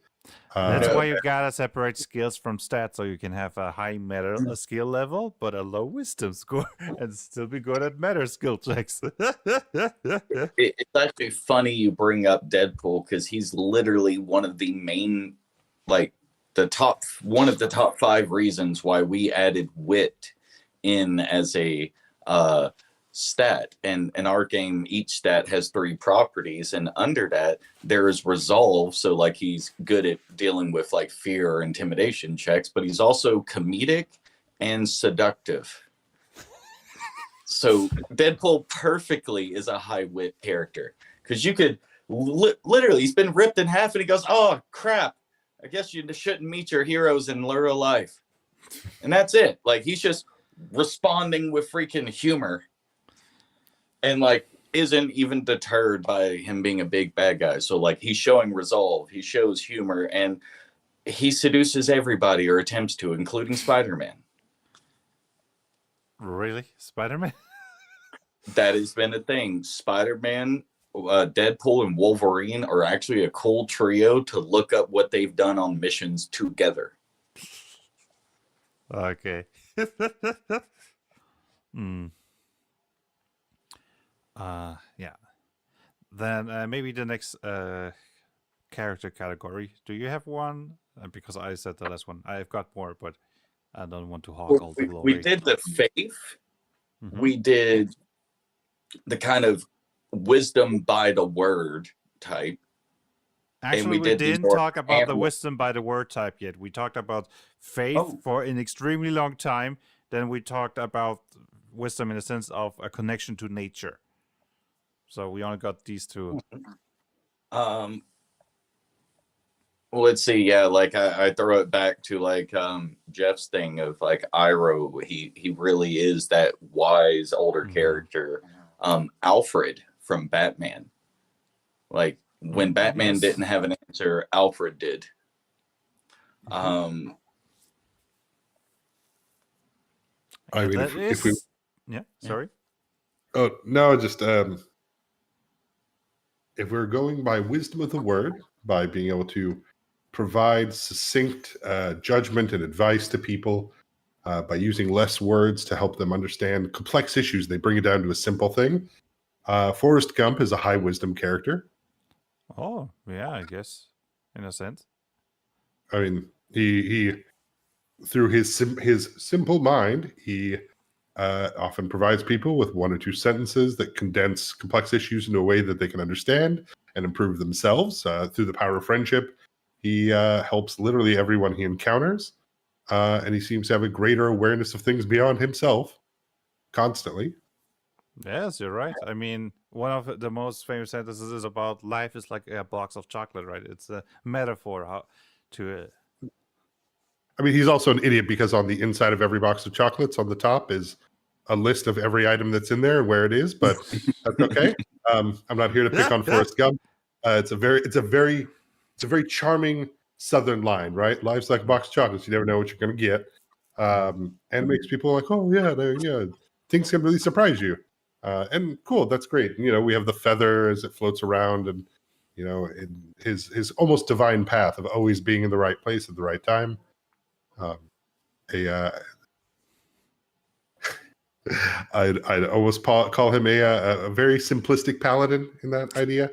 That's why you gotta separate skills from stats, so you can have a high meta skill level, but a low wisdom score, and still be good at meta skill checks. It's actually funny you bring up Deadpool because he's literally one of the main, one of the top 5 reasons why we added wit in as a stat. And in our game, each stat has 3 properties, and under that there is resolve, so like he's good at dealing with like fear or intimidation checks, but he's also comedic and seductive. So Deadpool perfectly is a high wit character because you could literally, he's been ripped in half and he goes, oh crap, I guess you shouldn't meet your heroes in real life, and that's it. Like he's just responding with freaking humor and like isn't even deterred by him being a big bad guy. So like he's showing resolve, he shows humor, and he seduces everybody or attempts to, including Spider-Man. Really? Spider-Man? That has been a thing. Spider-Man, Deadpool, and Wolverine are actually a cool trio to look up what they've done on missions together. Okay. Yeah. Then maybe the next character category. Do you have one? Because I said the last one. I've got more, but I don't want to hog all the glory. We did the faith. We did the kind of wisdom by the word type. Actually, we didn't talk about the wisdom by the word type yet. We talked about faith for an extremely long time. Then we talked about wisdom in the sense of a connection to nature. So we only got these 2. Well, let's see. Yeah, like I throw it back to like Jeff's thing of like Iroh. He really is that wise older character. Alfred from Batman. Like when Batman didn't have an answer, Alfred did. I mean, if we sorry. Oh no, just if we're going by wisdom of the word, by being able to provide succinct judgment and advice to people, by using less words to help them understand complex issues, they bring it down to a simple thing. Forrest Gump is a high wisdom character. Oh, yeah, I guess, in a sense. I mean, he through his simple mind, he often provides people with 1 or 2 sentences that condense complex issues into a way that they can understand and improve themselves. Through the power of friendship, he helps literally everyone he encounters, and he seems to have a greater awareness of things beyond himself constantly. Yes, you're right. I mean, one of the most famous sentences is about life is like a box of chocolate, right? It's a metaphor how to. I mean, he's also an idiot because on the inside of every box of chocolates on the top is a list of every item that's in there and where it is, but that's okay. I'm not here to pick on Forrest Gump. It's a very charming Southern line, right? Life's like a box of chocolates. You never know what you're going to get. And it makes people like, oh yeah, yeah, things can really surprise you. And cool, that's great. You know, we have the feather as it floats around, and you know, his almost divine path of always being in the right place at the right time. Um, I'd almost call him a very simplistic paladin in that idea.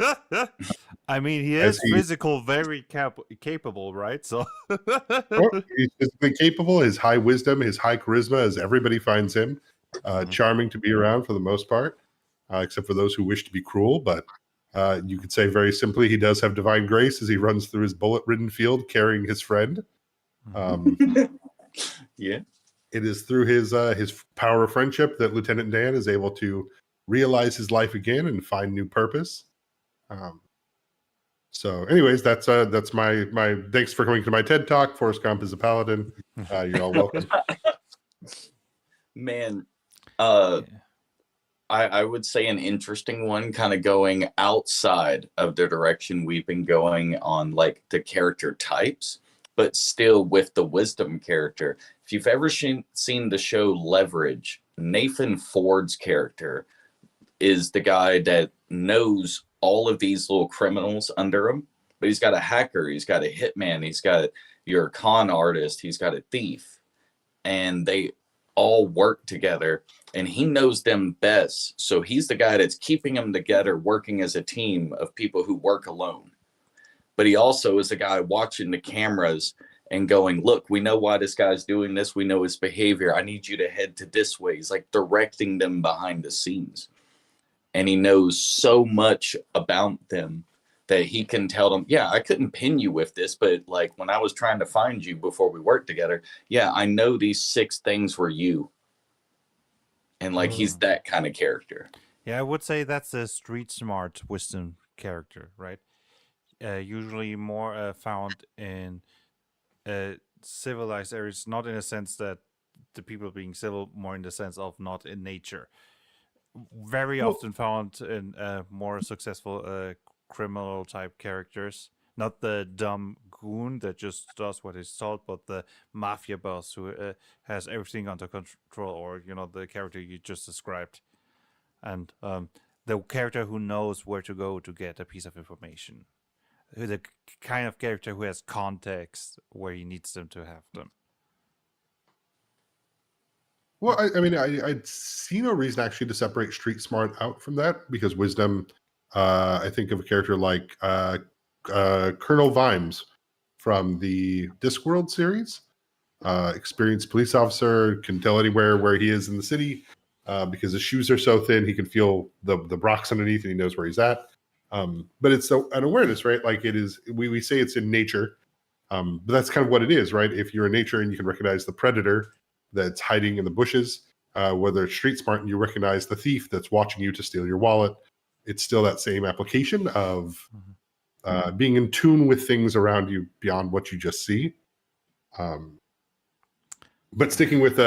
I mean, he As is he, physical, very capable, right? So. he's physically capable, his high wisdom, his high charisma, as everybody finds him charming to be around for the most part, except for those who wish to be cruel. But you could say very simply, he does have divine grace as he runs through his bullet-ridden field carrying his friend. Yeah. It is through his power of friendship that Lieutenant Dan is able to realize his life again and find new purpose. So, anyways, that's my thanks for coming to my TED Talk. Forrest Gump is a paladin. You're all welcome. Man, Yeah. I would say an interesting one, kind of going outside of the direction we've been going on, like the character types, but still with the wisdom character. If you've ever seen the show Leverage, Nathan Ford's character is the guy that knows all of these little criminals under him, but he's got a hacker, he's got a hitman, he's got your con artist, he's got a thief, and they all work together, and he knows them best. So he's the guy that's keeping them together, working as a team of people who work alone. But he also is the guy watching the cameras and going, look, we know why this guy's doing this. We know his behavior. I need you to head to this way. He's like directing them behind the scenes. And he knows so much about them that he can tell them, yeah, I couldn't pin you with this, but like when I was trying to find you before we worked together, yeah, I know these 6 things were you. And like he's that kind of character. Yeah, I would say that's a street smart wisdom character, right? Usually more found in civilized areas, not in a sense that the people being civil, more in the sense of not in nature. Very often found in more successful criminal type characters. Not the dumb goon that just does what he's told, but the mafia boss who has everything under control, or the character you just described, and the character who knows where to go to get a piece of information, the kind of character who has context where he needs them to have them. Well, I mean, I see no reason actually to separate street smart out from that, because wisdom. I think of a character like Colonel Vimes from the Discworld series. Experienced police officer, can tell anywhere where he is in the city because his shoes are so thin he can feel the rocks underneath and he knows where he's at. But it's an awareness, right? Like it is, we say it's in nature, but that's kind of what it is, right? If you're in nature and you can recognize the predator that's hiding in the bushes, whether it's street smart and you recognize the thief that's watching you to steal your wallet, it's still that same application of being in tune with things around you beyond what you just see. But sticking with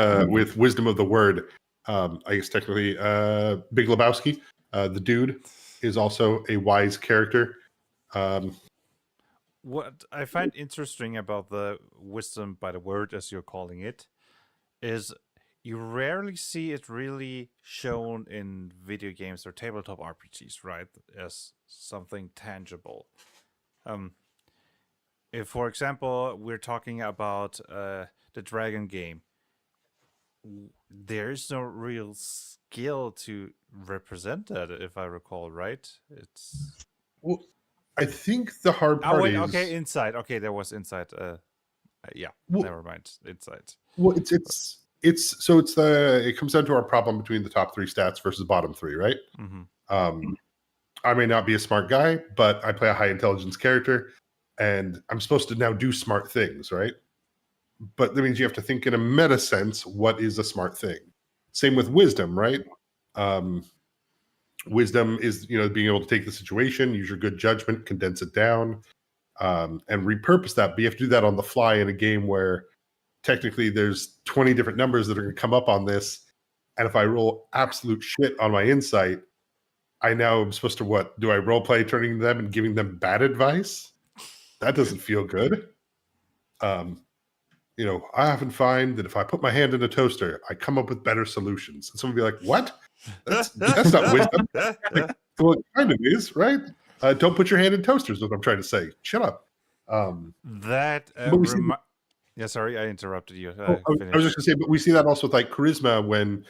wisdom of the word, I guess technically, Big Lebowski, the dude, is also a wise character. What I find interesting about the wisdom by the word, as you're calling it, is you rarely see it really shown in video games or tabletop RPGs, right? As something tangible. If, for example, we're talking about the Dragon game, there is no real skill to represent that, if I recall, right? It's Well, I think the hard part is okay, Insight. Okay, there was Insight. Yeah, well, never mind. Insight. well, it comes down to our problem between the top 3 stats versus bottom 3, right? Mm-hmm. I may not be a smart guy, but I play a high intelligence character, and I'm supposed to now do smart things, right? But that means you have to think in a meta sense, what is a smart thing? Same with wisdom, right? Wisdom is, being able to take the situation, use your good judgment, condense it down, and repurpose that. But you have to do that on the fly in a game where technically there's 20 different numbers that are going to come up on this. And if I roll absolute shit on my insight, I now am supposed to what? Do I role play turning them and giving them bad advice? That doesn't feel good. I often find that if I put my hand in a toaster, I come up with better solutions. And someone will be like, what? That's not wisdom. Like, well, it kind of is, right? Don't put your hand in toasters, is what I'm trying to say. Shut up. That But we see yeah, sorry, I interrupted you. I was just going to say, but we see that also with like charisma when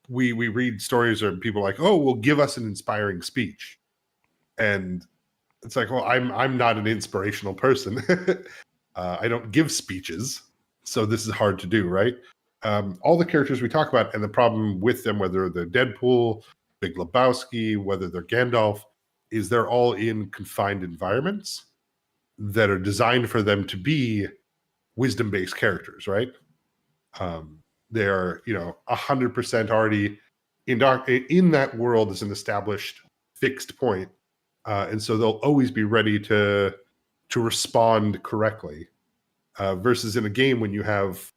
we read stories or people are like, oh, well, give us an inspiring speech. And it's like, well, I'm not an inspirational person. I don't give speeches, so this is hard to do, right? All the characters we talk about and the problem with them, whether they're Deadpool, Big Lebowski, whether they're Gandalf, is they're all in confined environments that are designed for them to be wisdom-based characters, right? They're 100% already in that world as an established fixed point, and so they'll always be ready to respond correctly. Versus in a game when you have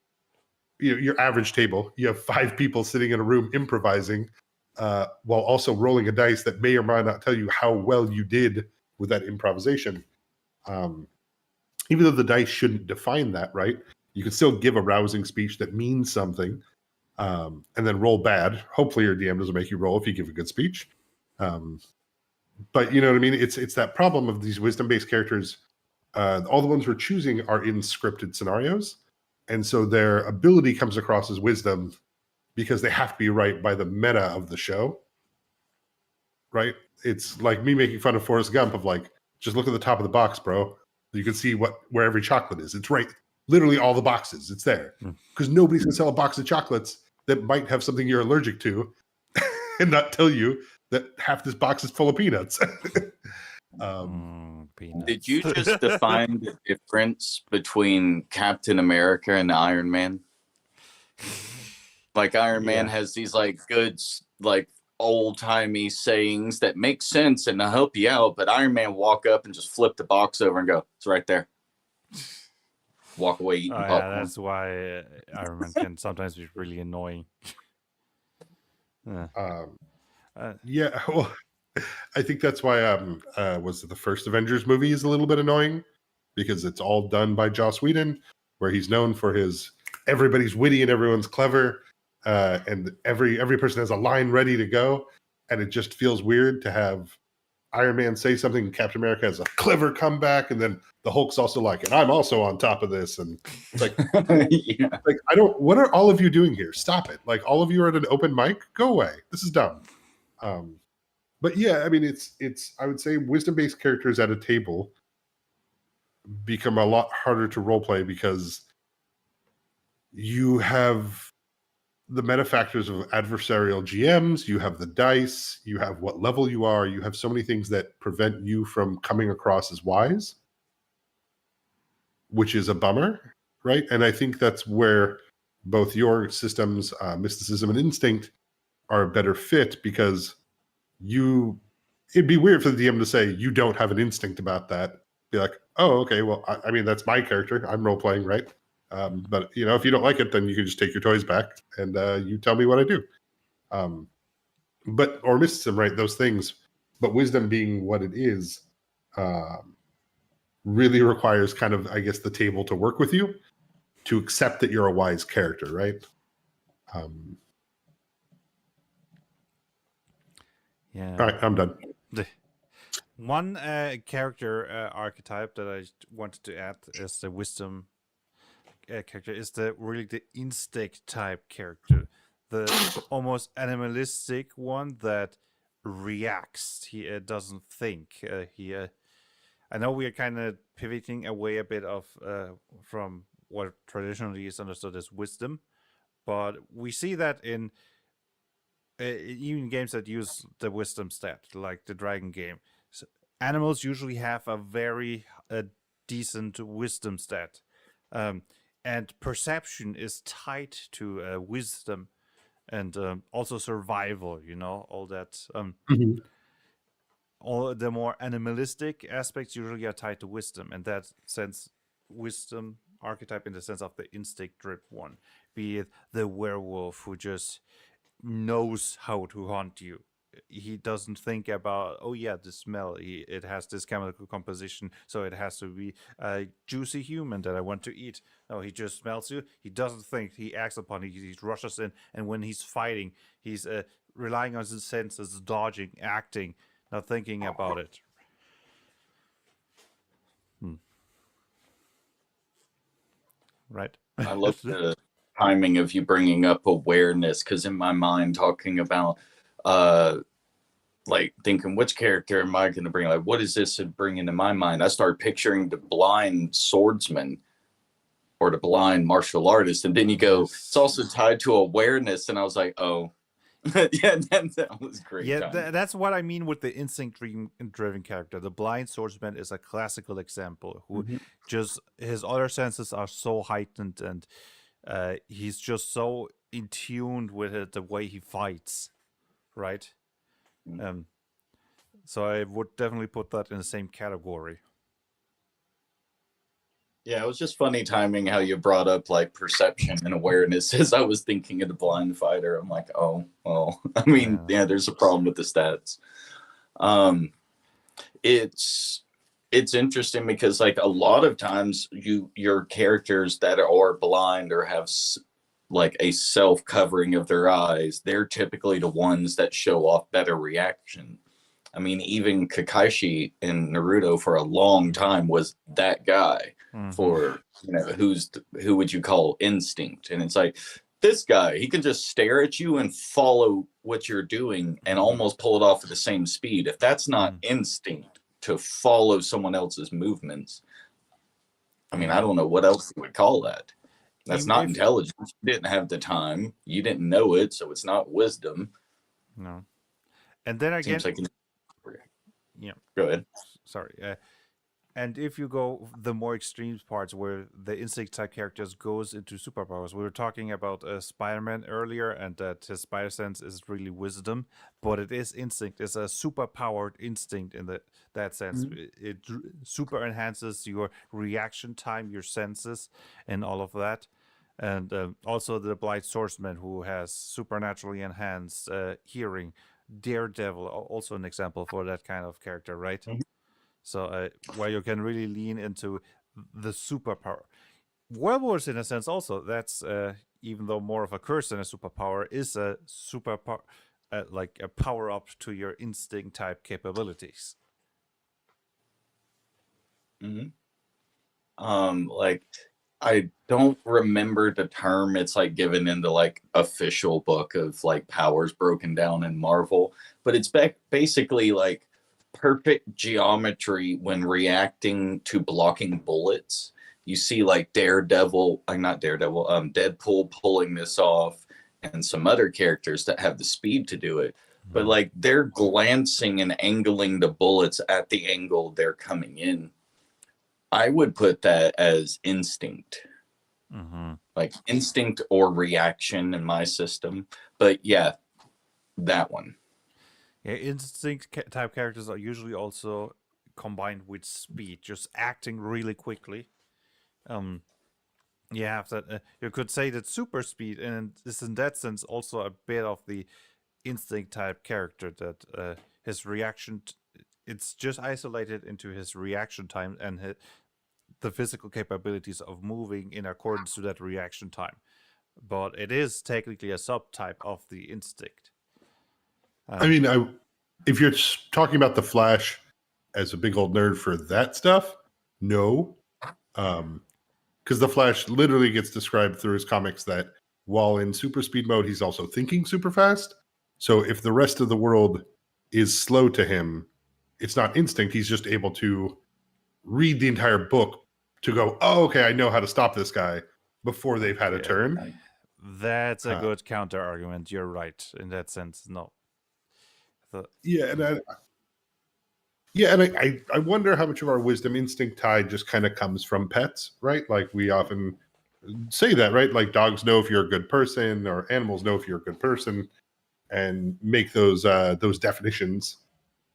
your average table, you have 5 people sitting in a room improvising, while also rolling a dice that may or may not tell you how well you did with that improvisation. Even though the dice shouldn't define that, right? You can still give a rousing speech that means something, and then roll bad. Hopefully your DM doesn't make you roll if you give a good speech. But you know what I mean? It's that problem of these wisdom-based characters. All the ones we're choosing are in scripted scenarios, and so their ability comes across as wisdom because they have to be right by the meta of the show, right? It's like me making fun of Forrest Gump of like, just look at the top of the box, bro. You can see where every chocolate is. It's right, literally all the boxes. It's there because nobody's gonna sell a box of chocolates that might have something you're allergic to, and not tell you that half this box is full of peanuts. Peanuts. Did you just define the difference between Captain America and Iron Man? Like Iron Man has these like good like old-timey sayings that make sense and they'll help you out, but Iron Man walk up and just flip the box over and go, it's right there. Walk away eating popcorn. Yeah, that's why Iron Man can sometimes be really annoying. Well, I think that's why was it the first Avengers movie is a little bit annoying because it's all done by Joss Whedon, where he's known for his everybody's witty and everyone's clever, and every person has a line ready to go, and it just feels weird to have Iron Man say something and Captain America has a clever comeback, and then the Hulk's also like, and I'm also on top of this, and it's like, like I don't. What are all of you doing here? Stop it! Like all of you are at an open mic. Go away. This is dumb. But yeah, I mean, it's. I would say wisdom-based characters at a table become a lot harder to roleplay because you have the meta factors of adversarial GMs, you have the dice, you have what level you are, you have so many things that prevent you from coming across as wise, which is a bummer, right? And I think that's where both your systems, mysticism and instinct, are a better fit because it'd be weird for the DM to say you don't have an instinct about that. Be like, oh, okay, well, I mean, that's my character. I'm role playing, right? But if you don't like it, then you can just take your toys back and you tell me what I do. Or mysticism, right? Those things. But wisdom being what it is, really requires kind of, I guess, the table to work with you to accept that you're a wise character, right? Yeah. All right, I'm done. One character archetype that I wanted to add is the wisdom character is the instinct type character, the almost animalistic one that reacts. He doesn't think. I know we are kind of pivoting away a bit of from what traditionally is understood as wisdom, but we see that in even games that use the wisdom stat, like the dragon game. So animals usually have a very decent wisdom stat, and perception is tied to wisdom. and also survival. You know, all that. Mhm. All the more animalistic aspects usually are tied to wisdom, and that sense, wisdom archetype in the sense of the instinct drip one, be it the werewolf who just knows how to hunt you. He doesn't think about, oh yeah, the smell. It has this chemical composition, so it has to be a juicy human that I want to eat. No, he just smells you. He doesn't think. He acts upon it. He rushes in, and when he's fighting, he's relying on his senses, dodging, acting, not thinking about it. Right? I love the timing of you bringing up awareness, because in my mind, talking about like thinking which character am I going to bring? Like, what is this bringing to my mind? I start picturing the blind swordsman or the blind martial artist, and then you go, it's also tied to awareness, and I was like, oh, yeah, that was great. Yeah, that's what I mean with the instinct-driven character. The blind swordsman is a classical example who just his other senses are so heightened, and he's just so in tune with it, the way he fights, right? Um, so I would definitely put that in the same category. Yeah, it was just funny timing how you brought up like perception and awareness as I was thinking of the blind fighter. I'm like, oh, well, I mean, yeah, there's a problem with the stats. It's interesting because like a lot of times your characters that are blind or have like a self covering of their eyes, they're typically the ones that show off better reaction. I mean, even Kakashi in Naruto for a long time was that guy for, you know, who would you call instinct? And it's like, this guy, he can just stare at you and follow what you're doing and almost pull it off at the same speed. If that's not instinct to follow someone else's movements, I mean, I don't know what else you would call that. That's not intelligence. You didn't have the time. You didn't know it, so it's not wisdom. No. And then again, seems like yeah. Go ahead. Sorry. And if you go the more extreme parts where the instinct type characters goes into superpowers, we were talking about Spider-Man earlier, and that his spider sense is really wisdom, but it is instinct. It's a super powered instinct in that sense. It super enhances your reaction time, your senses, and all of that. And also the blind swordsman who has supernaturally enhanced hearing. Daredevil, also an example for that kind of character, right? So where you can really lean into the superpower. Werewolves, in a sense, also that's even though more of a curse than a superpower, is a superpower, like a power up to your instinct type capabilities. Like I don't remember the term. It's like given in the like official book of like powers broken down in Marvel, but it's basically like perfect geometry when reacting to blocking bullets. You see like Daredevil, not Daredevil, Deadpool pulling this off, and some other characters that have the speed to do it. But like they're glancing and angling the bullets at the angle they're coming in. I would put that as instinct, like instinct or reaction in my system. But yeah, that one. Yeah, instinct type characters are usually also combined with speed, just acting really quickly. You have that. You could say that super speed, and is in that sense also a bit of the instinct type character that his reaction. It's just isolated into his reaction time and the physical capabilities of moving in accordance to that reaction time. But it is technically a subtype of the instinct. I mean, if you're talking about the Flash as a big old nerd for that stuff, no. Because the Flash literally gets described through his comics that while in super speed mode, he's also thinking super fast. So if the rest of the world is slow to him, it's not instinct. He's just able to read the entire book to go, oh, okay, I know how to stop this guy before they've had a turn. That's a good counter argument. You're right in that sense. No. And I wonder how much of our wisdom instinct tide just kind of comes from pets, right? Like we often say that, right? Like dogs know if you're a good person, or animals know if you're a good person, and make those definitions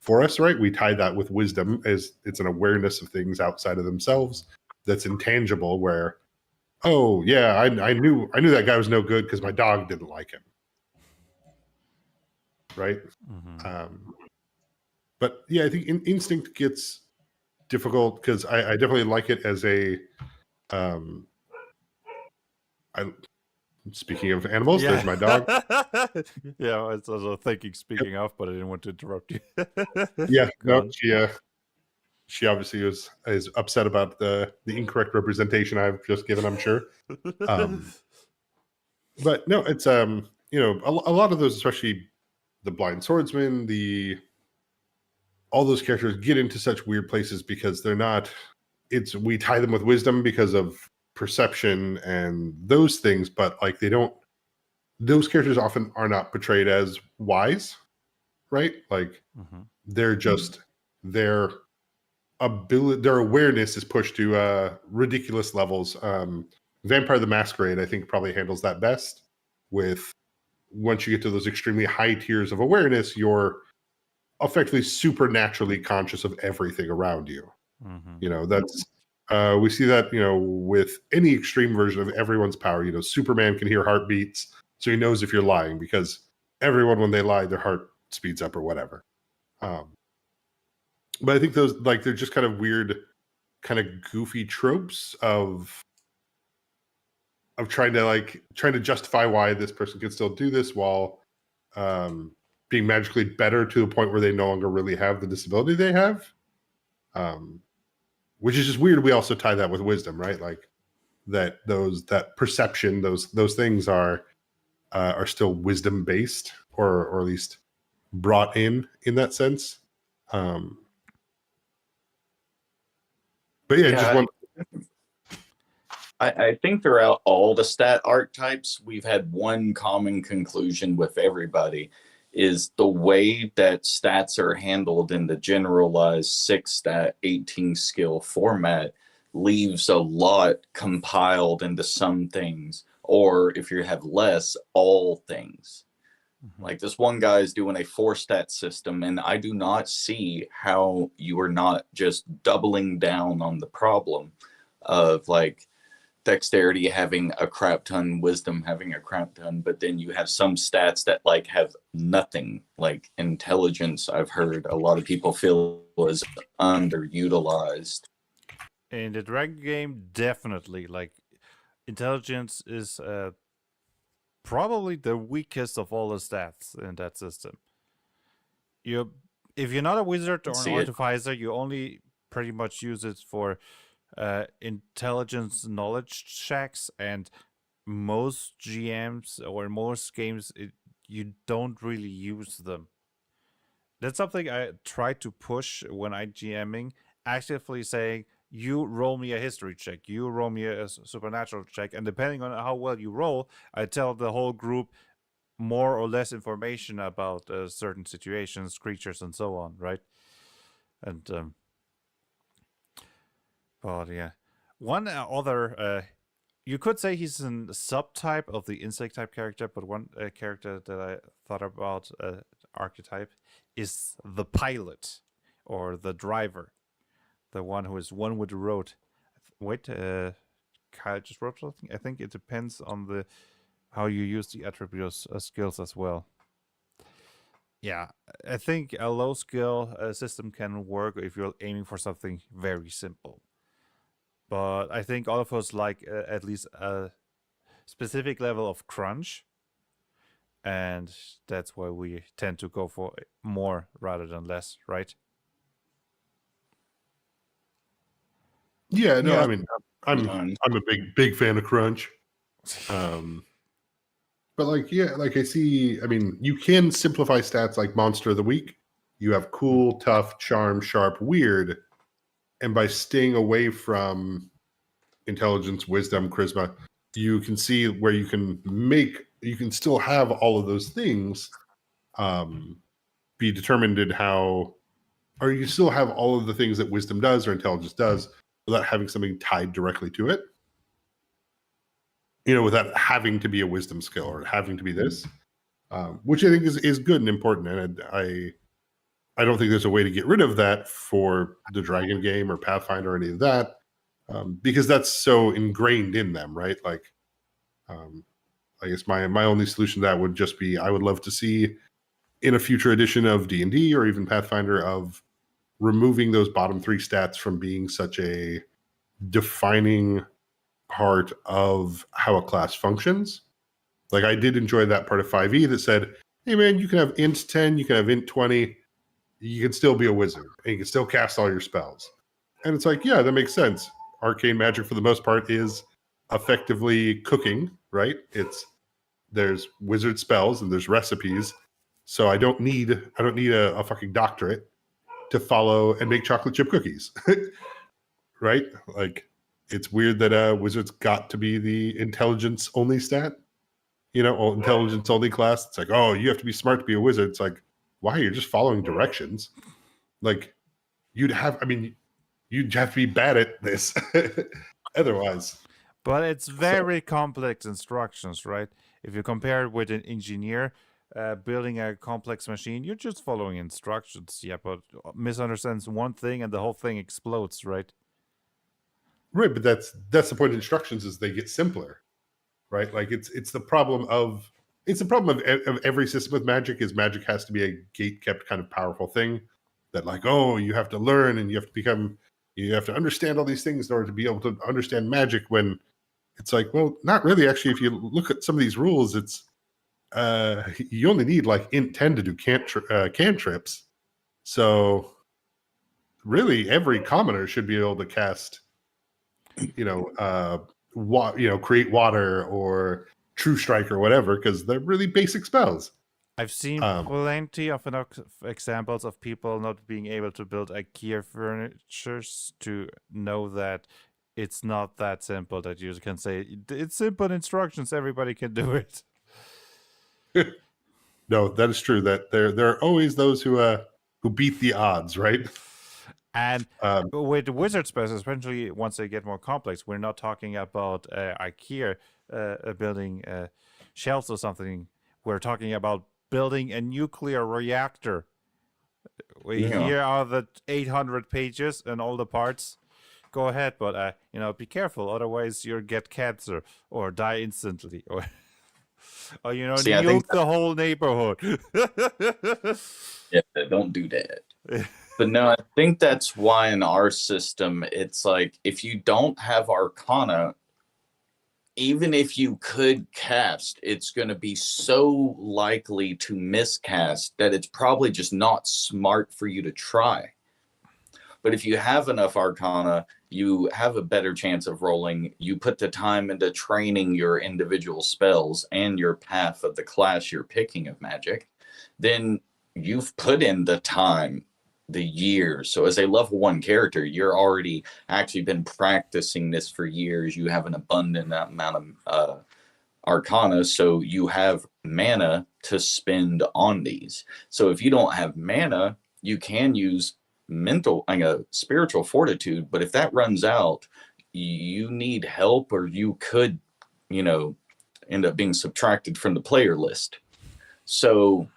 for us, right? We tie that with wisdom as it's an awareness of things outside of themselves that's intangible. Where, oh yeah, I knew that guy was no good because my dog didn't like him, right? But yeah, I think instinct gets difficult because I definitely like it as a I speaking of animals, Yeah. there's my dog. Yeah, I was also thinking, speaking of, but I didn't want to interrupt you. Yeah, Go no, on. she obviously is upset about the incorrect representation I've just given, I'm sure. But no, it's you know, a lot of those, especially the blind swordsman, all those characters get into such weird places because they're not. It's we tie them with wisdom because of perception and those things, but like they don't. Those characters often are not portrayed as wise, right? Like they're just their ability, their awareness is pushed to ridiculous levels. Vampire the Masquerade, I think, probably handles that best. With once you get to those extremely high tiers of awareness, you're effectively supernaturally conscious of everything around you. You know, that's we see that, you know, with any extreme version of everyone's power. You know, Superman can hear heartbeats, so he knows if you're lying because everyone, when they lie, their heart speeds up or whatever. But I think those, like, they're just kind of weird, kind of goofy tropes of trying to justify why this person can still do this while being magically better to a point where they no longer really have the disability they have. Which is just weird. We also tie that with wisdom, right? Like that perception, those things are still wisdom based, or at least brought in that sense. But yeah, just Yeah, one. I think throughout all the stat archetypes, we've had one common conclusion with everybody is the way that stats are handled in the generalized 6 stat 18 skill format leaves a lot compiled into some things, or if you have less, all things. Like this one guy is doing a 4 stat system, and I do not see how you are not just doubling down on the problem of like dexterity having a crap ton, wisdom having a crap ton, but then you have some stats that like have nothing, like intelligence. I've heard a lot of people feel was underutilized. In the dragon game, definitely, like, intelligence is probably the weakest of all the stats in that system. You, if you're not a wizard or an See it. artificer, you only pretty much use it for intelligence knowledge checks, and most GMs or most games, you don't really use them. That's something I try to push when I GMing, actively saying, you roll me a history check, you roll me a supernatural check, and depending on how well you roll, I tell the whole group more or less information about certain situations, creatures, and so on, right? And but yeah, one other. You could say he's a subtype of the insect type character, but one character that I thought about, archetype, is the pilot or the driver, the one who is one with the road. Wait, Kyle just wrote something. I think it depends on the how you use the attributes skills as well. Yeah, I think a low skill system can work if you're aiming for something very simple. But I think all of us like at least a specific level of crunch, and that's why we tend to go for more rather than less, right? Yeah, no, Yeah. I mean, I'm a big fan of crunch. But like, yeah, like I see, I mean, you can simplify stats like monster of the week. You have cool, tough, charm, sharp, weird. And by staying away from intelligence, wisdom, charisma, you can see where you can still have all of those things be determined in how, or you still have all of the things that wisdom does or intelligence does without having something tied directly to it. without having to be a wisdom skill or having to be this, which I think is good and important. And I don't think there's a way to get rid of that for the Dragon game or Pathfinder or any of that, because that's so ingrained in them, right? Like, I guess my only solution to that would just be I would love to see in a future edition of D&D or even Pathfinder of removing those bottom 3 stats from being such a defining part of how a class functions. Like, I did enjoy that part of 5e that said, hey man, you can have int 10, you can have int 20, you can still be a wizard and you can still cast all your spells. And it's like, yeah, that makes sense. Arcane magic for the most part is effectively cooking, right? There's wizard spells and there's recipes. So I don't need a fucking doctorate to follow and make chocolate chip cookies. Right? Like, it's weird that wizards got to be the intelligence only stat, intelligence only class. It's like, oh, you have to be smart to be a wizard. It's like, why? You're just following directions. Like, you'd have to be bad at this otherwise. But it's very complex instructions, right? If you compare it with an engineer building a complex machine, you're just following instructions. Yeah, but misunderstands one thing and the whole thing explodes, right? Right, but that's the point of instructions is they get simpler, right? Like, it's the problem of every system with magic is magic has to be a gate-kept kind of powerful thing that, like, oh, you have to learn and you have to understand all these things in order to be able to understand magic, when it's like, well, not really. Actually, if you look at some of these rules, it's you only need like int 10 to do cantrips. So really every commoner should be able to cast, create water or true strike or whatever, because they're really basic spells. I've seen plenty of examples of people not being able to build IKEA furnitures to know that it's not that simple, that you can say it's simple instructions, everybody can do it. No, that is true. That there are always those who beat the odds, right? And with wizard spells, especially once they get more complex, we're not talking about IKEA building shelves or something. We're talking about building a nuclear reactor. Here are the 800 pages and all the parts. Go ahead, but be careful, otherwise you'll get cancer or die instantly, or nuke the whole neighborhood. Yeah, don't do that. But no, I think that's why in our system, it's like, if you don't have Arcana, even if you could cast, it's going to be so likely to miscast that it's probably just not smart for you to try. But if you have enough Arcana, you have a better chance of rolling. You put the time into training your individual spells and your path of the class you're picking of magic, then you've put in the time, the years. So as a level 1 character, you're already actually been practicing this for years. You have an abundant amount of Arcana, so you have mana to spend on these. So if you don't have mana, you can use spiritual fortitude, but if that runs out, you need help, or you could end up being subtracted from the player list. So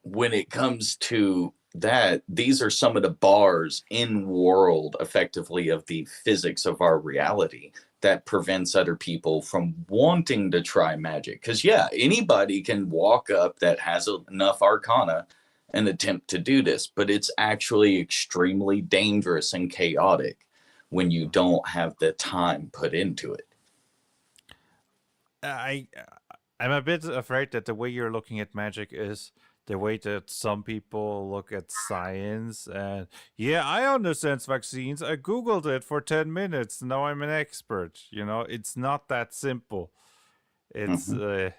when it comes to that, these are some of the bars in world effectively of the physics of our reality that prevents other people from wanting to try magic. Because anybody can walk up that has enough Arcana and attempt to do this, but it's actually extremely dangerous and chaotic when you don't have the time put into it. I'm a bit afraid that the way you're looking at magic is the way that some people look at science. And I understand vaccines. I Googled it for 10 minutes. Now I'm an expert. It's not that simple. It's that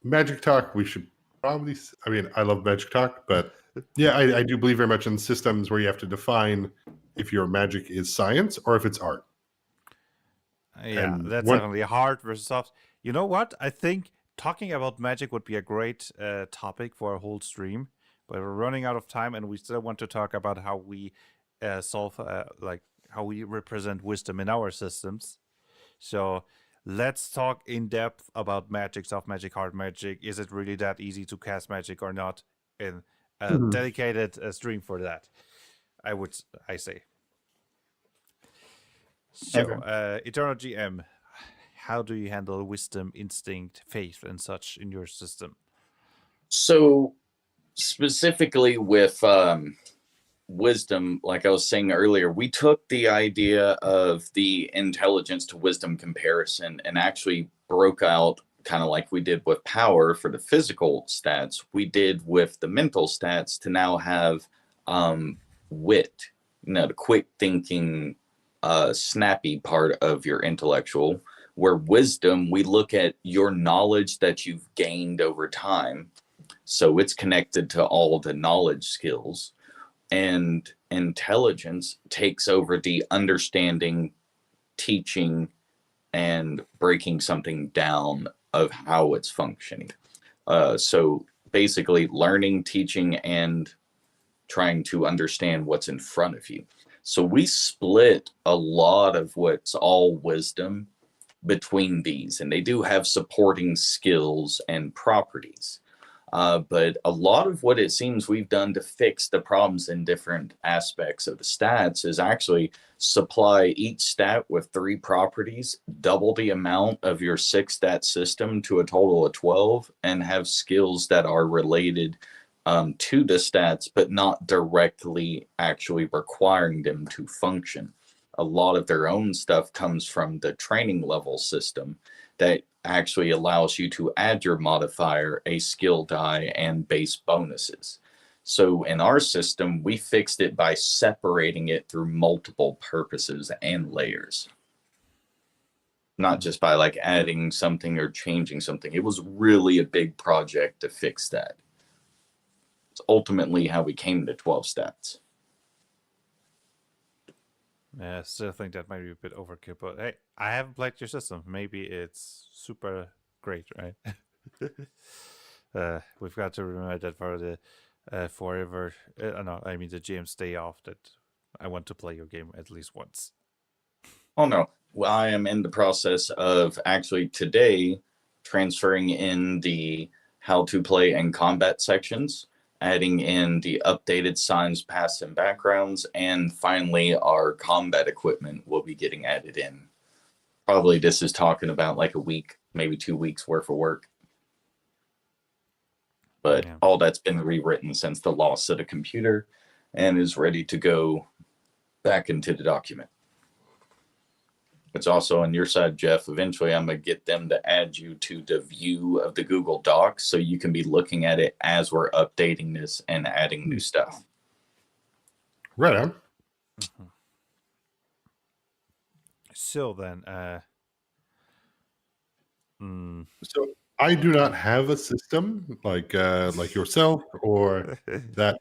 magic talk, we should probably, I love magic talk, but I do believe very much in systems where you have to define if your magic is science or if it's art. That's definitely hard versus soft. You know what? I think talking about magic would be a great topic for a whole stream, but we're running out of time, and we still want to talk about how we solve how we represent wisdom in our systems. So let's talk in depth about magic, soft magic, hard magic. Is it really that easy to cast magic or not? In a Mhm. dedicated stream for that, I say. So, Okay. Eternal GM, how do you handle wisdom, instinct, faith, and such in your system? So specifically with wisdom, like I was saying earlier, we took the idea of the intelligence to wisdom comparison and actually broke out, kind of like we did with power for the physical stats, we did with the mental stats to now have wit, the quick thinking, snappy part of your intellectual. Where wisdom, we look at your knowledge that you've gained over time, so it's connected to all the knowledge skills, and intelligence takes over the understanding, teaching, and breaking something down of how it's functioning. So basically, learning, teaching, and trying to understand what's in front of you. So we split a lot of what's all wisdom between these, and they do have supporting skills and properties. But a lot of what it seems we've done to fix the problems in different aspects of the stats is actually supply each stat with 3 properties, double the amount of your 6 stat system to a total of 12, and have skills that are related to the stats, but not directly actually requiring them to function. A lot of their own stuff comes from the training level system that actually allows you to add your modifier, a skill die, and base bonuses. So in our system, we fixed it by separating it through multiple purposes and layers, not just by like adding something or changing something. It was really a big project to fix that. It's ultimately how we came to 12 stats. Yeah, I still think that might be a bit overkill, but hey, I haven't played your system. Maybe it's super great, right? We've got to remember that for the forever. No, I mean the GM's day off. That I want to play your game at least once. Oh no, well, I am in the process of actually today transferring in the how to play and combat sections, adding in the updated signs, paths, and backgrounds, and finally our combat equipment will be getting added in. Probably this is talking about like a week, maybe 2 weeks worth of work. But Yeah. all that's been rewritten since the loss of the computer and is ready to go back into the document. It's also on your side, Jeff. Eventually, I'm going to get them to add you to the view of the Google Docs so you can be looking at it as we're updating this and adding new stuff. Right on. Mm-hmm. So then, So I do not have a system like yourself or that,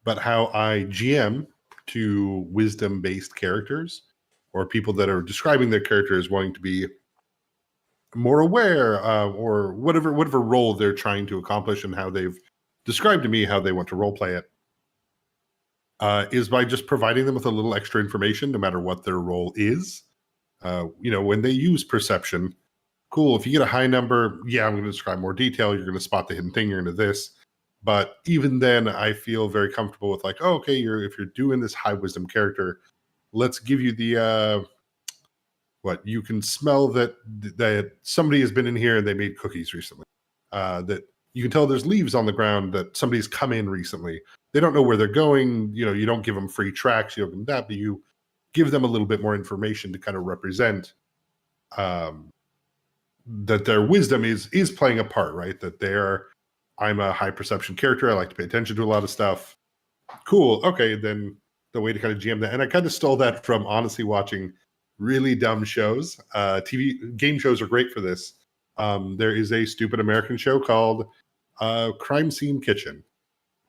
but how I GM to wisdom-based characters or people that are describing their character as wanting to be more aware, or whatever role they're trying to accomplish, and how they've described to me how they want to role play it, is by just providing them with a little extra information, no matter what their role is. When they use perception, cool. If you get a high number, yeah, I'm going to describe more detail. You're going to spot the hidden thing. You're into this. But even then, I feel very comfortable with like, oh, okay, if you're doing this high wisdom character, let's give you the what you can smell that somebody has been in here and they made cookies recently. That you can tell there's leaves on the ground that somebody's come in recently. They don't know where they're going. You don't give them free tracks. You don't give them that, but you give them a little bit more information to kind of represent that their wisdom is playing a part, right? That I'm a high perception character. I like to pay attention to a lot of stuff. Cool. Okay, then the way to kind of GM that, and I kind of stole that from honestly watching really dumb shows. TV game shows are great for this. There is a stupid American show called Crime Scene Kitchen,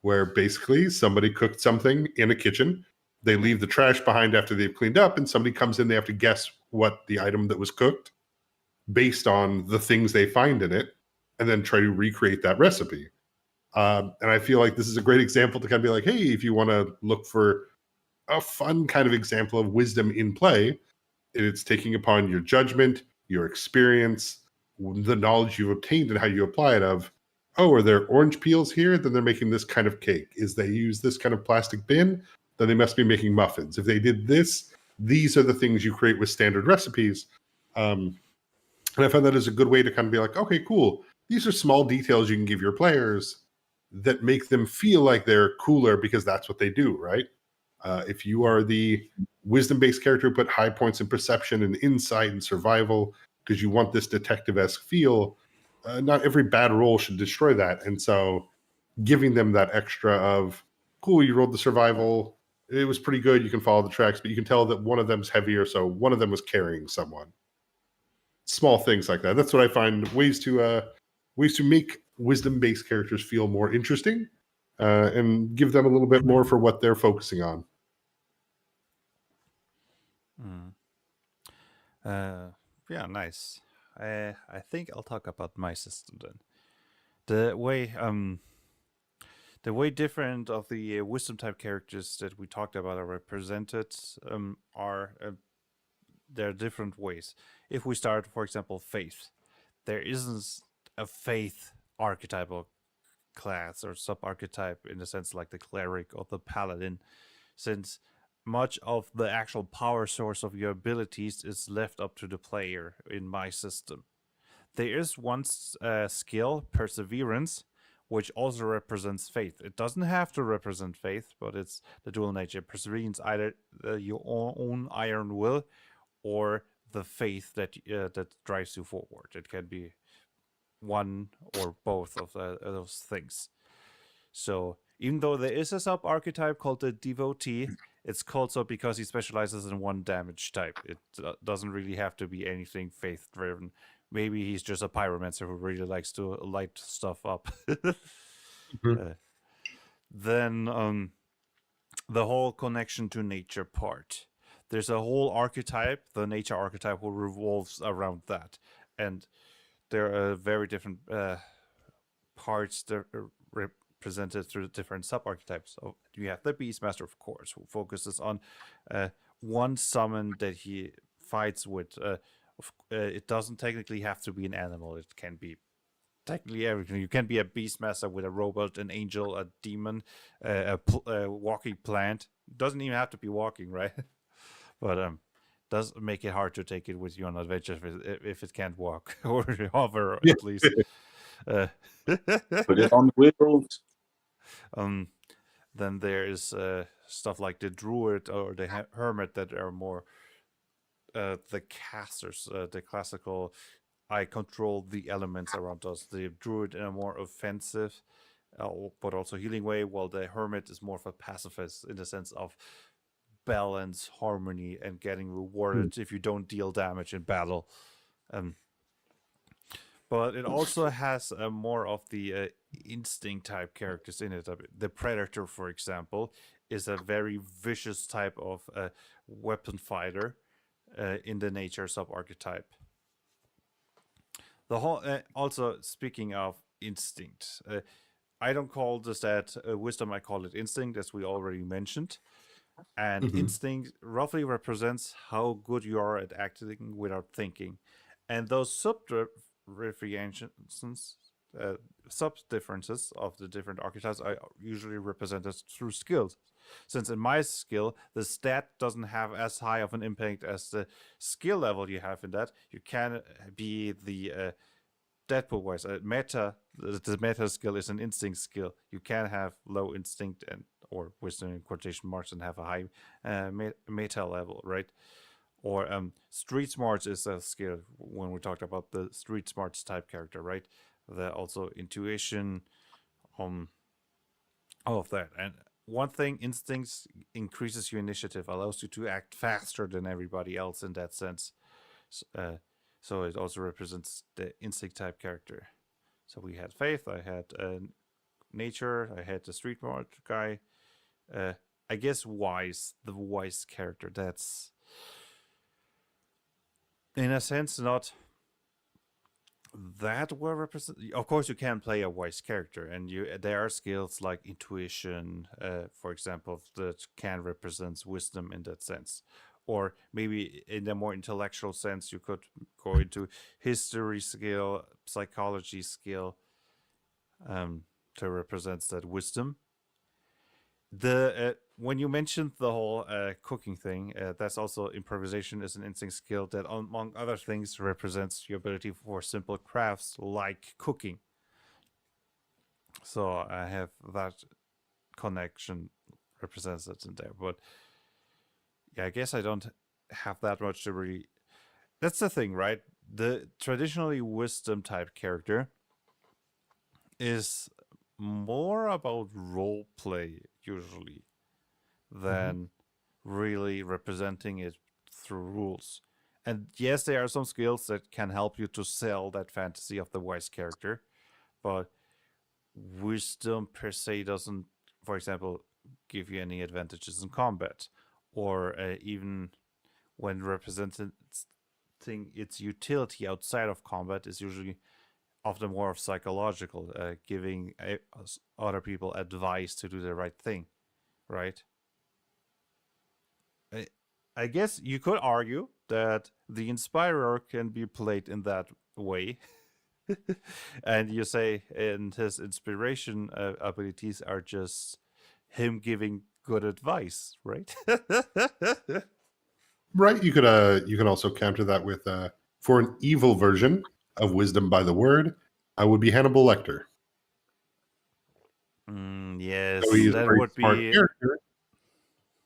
where basically somebody cooked something in a kitchen. They leave the trash behind after they've cleaned up, and somebody comes in. They have to guess what the item that was cooked based on the things they find in it, and then try to recreate that recipe. And I feel like this is a great example to kind of be like, hey, if you want to look for a fun kind of example of wisdom in play. It's taking upon your judgment, your experience, the knowledge you've obtained and how you apply it of, oh, are there orange peels here? Then they're making this kind of cake. Is they use this kind of plastic bin? Then they must be making muffins. If they did this, these are the things you create with standard recipes. And I found that is a good way to kind of be like, okay, cool. These are small details you can give your players that make them feel like they're cooler because that's what they do, right? If you are the wisdom-based character, put high points in perception and insight and survival because you want this detective-esque feel, not every bad roll should destroy that. And so giving them that extra of, cool, you rolled the survival, it was pretty good, you can follow the tracks, but you can tell that one of them's heavier, so one of them was carrying someone. Small things like that. That's what I find ways to make wisdom-based characters feel more interesting and give them a little bit more for what they're focusing on. Yeah, nice. I think I'll talk about my system then. The way different of the wisdom type characters that we talked about are represented are there are different ways. If we start, for example, faith, there isn't a faith archetypal class or sub archetype in the sense like the cleric or the paladin, since much of the actual power source of your abilities is left up to the player in my system. There is one skill, perseverance, which also represents faith. It doesn't have to represent faith, but it's the dual nature. Perseverance, either your own iron will or the faith that drives you forward. It can be one or both of those things. So even though there is a sub archetype called the devotee, it's called so because he specializes in one damage type. It doesn't really have to be anything faith driven. Maybe he's just a pyromancer who really likes to light stuff up. Then the whole connection to nature part. There's a whole archetype, the nature archetype, who revolves around that. And there are very different parts that are represented through different sub-archetypes. So you have the Beastmaster, of course, who focuses on one summon that he fights with. It doesn't technically have to be an animal. It can be technically everything. You can be a Beastmaster with a robot, an angel, a demon, a walking plant. It doesn't even have to be walking, right? But does make it hard to take it with you on adventure if it can't walk or hover at least. Put it on the wheels. Then there is stuff like the druid or the hermit that are more the casters, the classical. I control the elements around us. The druid in a more offensive, but also healing way, while the hermit is more of a pacifist in the sense of balance, harmony, and getting rewarded if you don't deal damage in battle. But it also has more of the instinct type characters in it. The predator, for example, is a very vicious type of weapon fighter in the nature sub archetype. The whole also speaking of instinct, I don't call this that wisdom. I call it instinct, as we already mentioned. And instinct roughly represents how good you are at acting without thinking. And those sub differences of the different archetypes are usually represented through skills. Since in my skill, the stat doesn't have as high of an impact as the skill level you have in that, you can be the Deadpool wise. The meta skill is an instinct skill. You can have low instinct and or wisdom in quotation marks and have a high meta level, right? Or street smarts is a skill when we talked about the street smarts type character, right? The also intuition, all of that. And one thing, instincts increases your initiative, allows you to act faster than everybody else in that sense. So it also represents the instinct type character. So we had faith, I had nature, I had the street smart guy. I guess wise, the wise character. That's in a sense not that will represent. Of course, you can play a wise character, and there are skills like intuition, for example, that can represent wisdom in that sense. Or maybe in a more intellectual sense, you could go into history skill, psychology skill, to represent that wisdom. The when you mentioned the whole cooking thing, that's also improvisation is an instinct skill that, among other things, represents your ability for simple crafts like cooking. So I have that connection represents it in there. But yeah, I guess I don't have that much to really. That's the thing, right? The traditionally wisdom type character is more about role play usually than really representing it through rules. And yes, there are some skills that can help you to sell that fantasy of the wise character, but wisdom per se doesn't, for example, give you any advantages in combat, or even when representing its utility outside of combat is usually often more of psychological, giving other people advice to do the right thing, right? I guess you could argue that the Inspirer can be played in that way. And you say, and his inspiration abilities are just him giving good advice, right? Right. You could also counter that with for an evil version of wisdom by the word, I would be Hannibal Lecter. So Yes, he is a that very would smart be. character.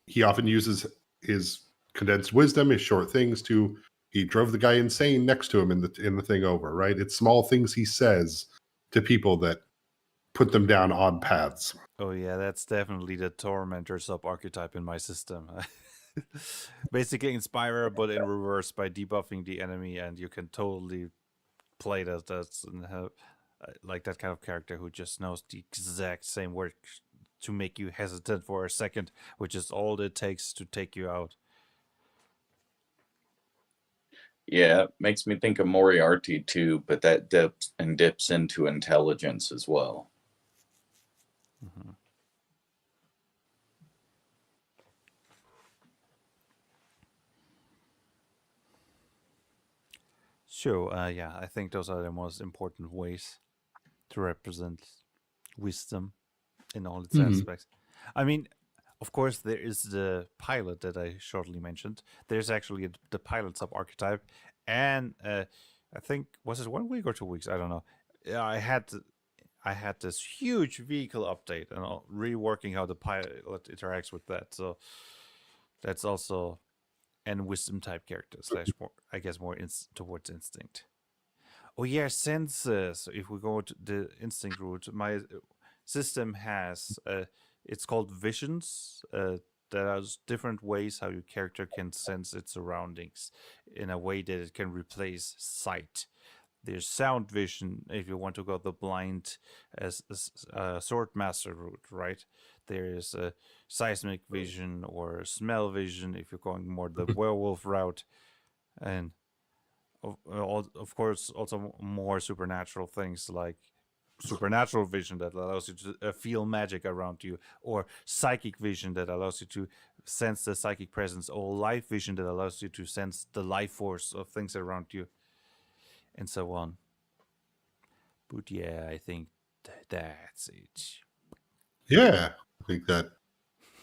He often uses his condensed wisdom, his short things to he drove the guy insane next to him in the thing over, right? It's small things he says to people that put them down odd paths. Oh yeah, that's definitely the tormentor sub archetype in my system. Basically, Inspirer, but in reverse by debuffing the enemy, and you can totally play that. That's like that kind of character who just knows the exact same word to make you hesitant for a second, which is all it takes to take you out. Yeah, it makes me think of Moriarty too, but that dips into intelligence as well. Mm-hmm. So, yeah, I think those are the most important ways to represent wisdom in all its aspects. I mean, of course, there is the pilot that I shortly mentioned. There's actually the pilot sub archetype, and I think was it 1 week or 2 weeks? I don't know. Yeah, I had this huge vehicle update and reworking how the pilot interacts with that. So that's also an wisdom type character slash more, I guess, more towards instinct. Oh yeah, senses. If we go to the instinct route, my system has it's called visions. There are different ways how your character can sense its surroundings in a way that it can replace sight. There's sound vision if you want to go the blind as sword master route, right? There's a seismic vision or smell vision if you're going more the werewolf route, and of course also more supernatural things like supernatural vision that allows you to feel magic around you, or psychic vision that allows you to sense the psychic presence, or life vision that allows you to sense the life force of things around you, and so on. But yeah, I think that's it. Yeah, I think that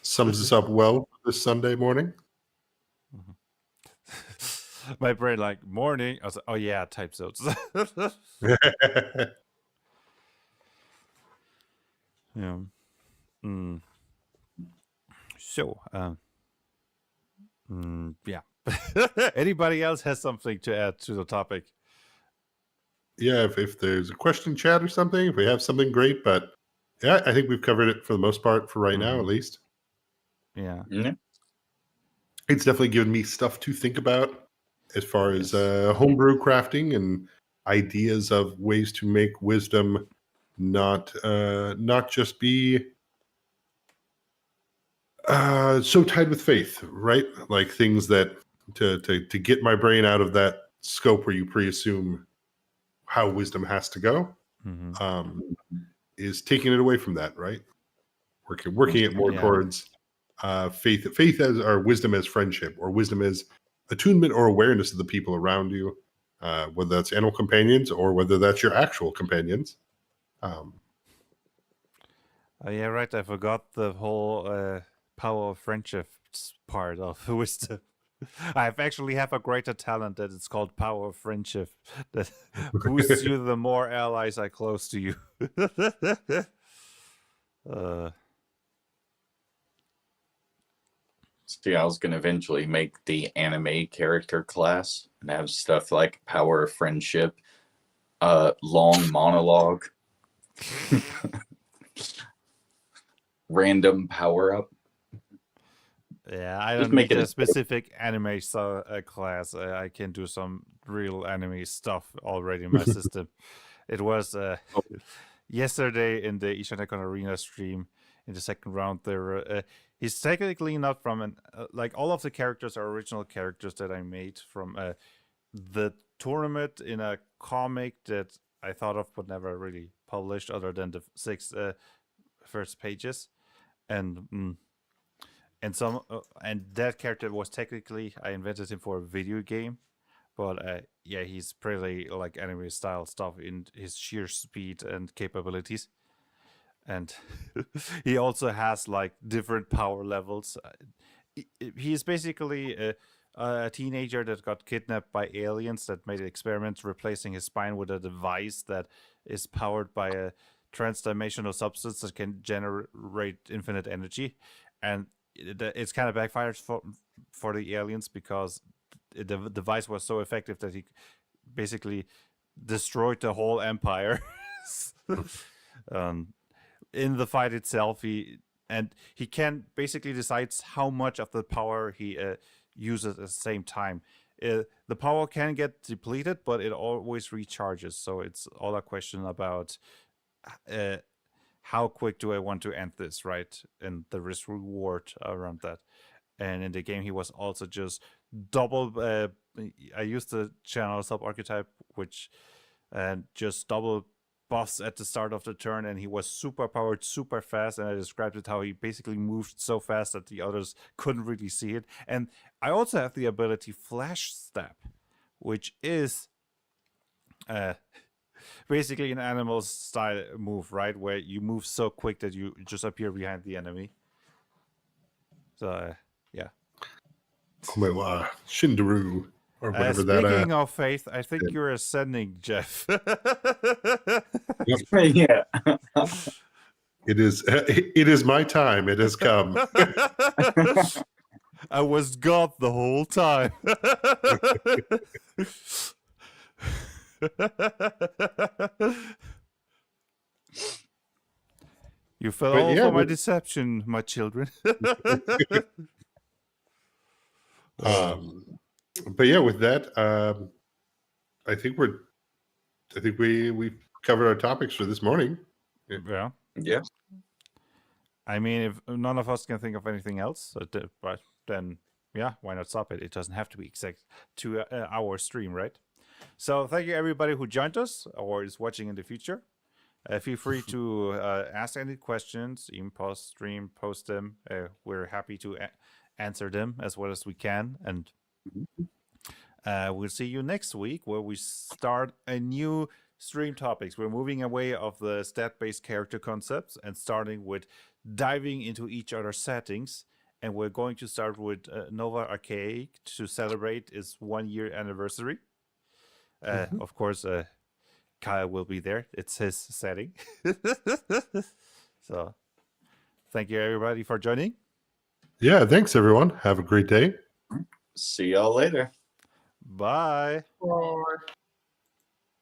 sums us up well for this Sunday morning. My brain like morning. I was like, oh yeah, type zones. Yeah. Mm. So, yeah. Anybody else has something to add to the topic? Yeah, if there's a question chat or something, if we have something great, but yeah, I think we've covered it for the most part for right now, at least. Yeah. Yeah. It's definitely given me stuff to think about as far as Yes. homebrew crafting and ideas of ways to make wisdom not just be so tied with faith, right? Like things that to get my brain out of that scope where you pre-assume how wisdom has to go, is taking it away from that, right? Working it more towards faith as, or wisdom as friendship, or wisdom as attunement or awareness of the people around you, whether that's animal companions or whether that's your actual companions. Oh, yeah, right. I forgot the whole power of friendship part of wisdom. I actually have a greater talent that it's called power of friendship that boosts you the more allies are close to you. See, I was going to eventually make the anime character class and have stuff like power of friendship, long monologue, random power up. Yeah, I Just don't make need it a a- specific anime class. I can do some real anime stuff already in my system. It was yesterday in the Ishanekon Arena stream in the second round. There, he's technically not from an like all of the characters are original characters that I made from the tournament in a comic that I thought of but never really published, other than the 6 first pages, and some and that character was technically I invented him for a video game, but yeah, he's pretty like anime style stuff in his sheer speed and capabilities, and he also has like different power levels. He's basically a teenager that got kidnapped by aliens that made experiments replacing his spine with a device that is powered by a transdimensional substance that can generate infinite energy, and it's kind of backfires for the aliens because the device was so effective that he basically destroyed the whole empire. In the fight itself, he can basically decides how much of the power he uses at the same time. The power can get depleted, but it always recharges. So it's all a question about how quick do I want to end this, right? And the risk reward around that. And in the game, he was also just double. I used the channel sub archetype, which just double buffs at the start of the turn, and he was super powered, super fast. And I described it how he basically moved so fast that the others couldn't really see it. And I also have the ability Flash Step, which is basically an animal style move, right? Where you move so quick that you just appear behind the enemy. So, yeah. Shindaru, or whatever that. Speaking of faith, I think you're ascending, Jeff. Yeah. It is my time. It has come. I was God the whole time. You fell all for my deception, my children. But yeah, with that, I think we've covered our topics for this morning. Yeah. Yeah. I mean, if none of us can think of anything else, but then yeah, why not stop it? It doesn't have to be exact 2 hour stream, right? So thank you everybody who joined us or is watching in the future. Feel free to ask any questions, even post stream, post them. We're happy to answer them as well as we can. And we'll see you next week where we start a new stream topics. We're moving away of the stat-based character concepts and starting with diving into each other's settings. And we're going to start with Nova Archaic to celebrate its 1 year anniversary. Of course, Kyle will be there. It's his setting. So thank you everybody for joining. Yeah, thanks everyone. Have a great day. See y'all later. Bye. Bye.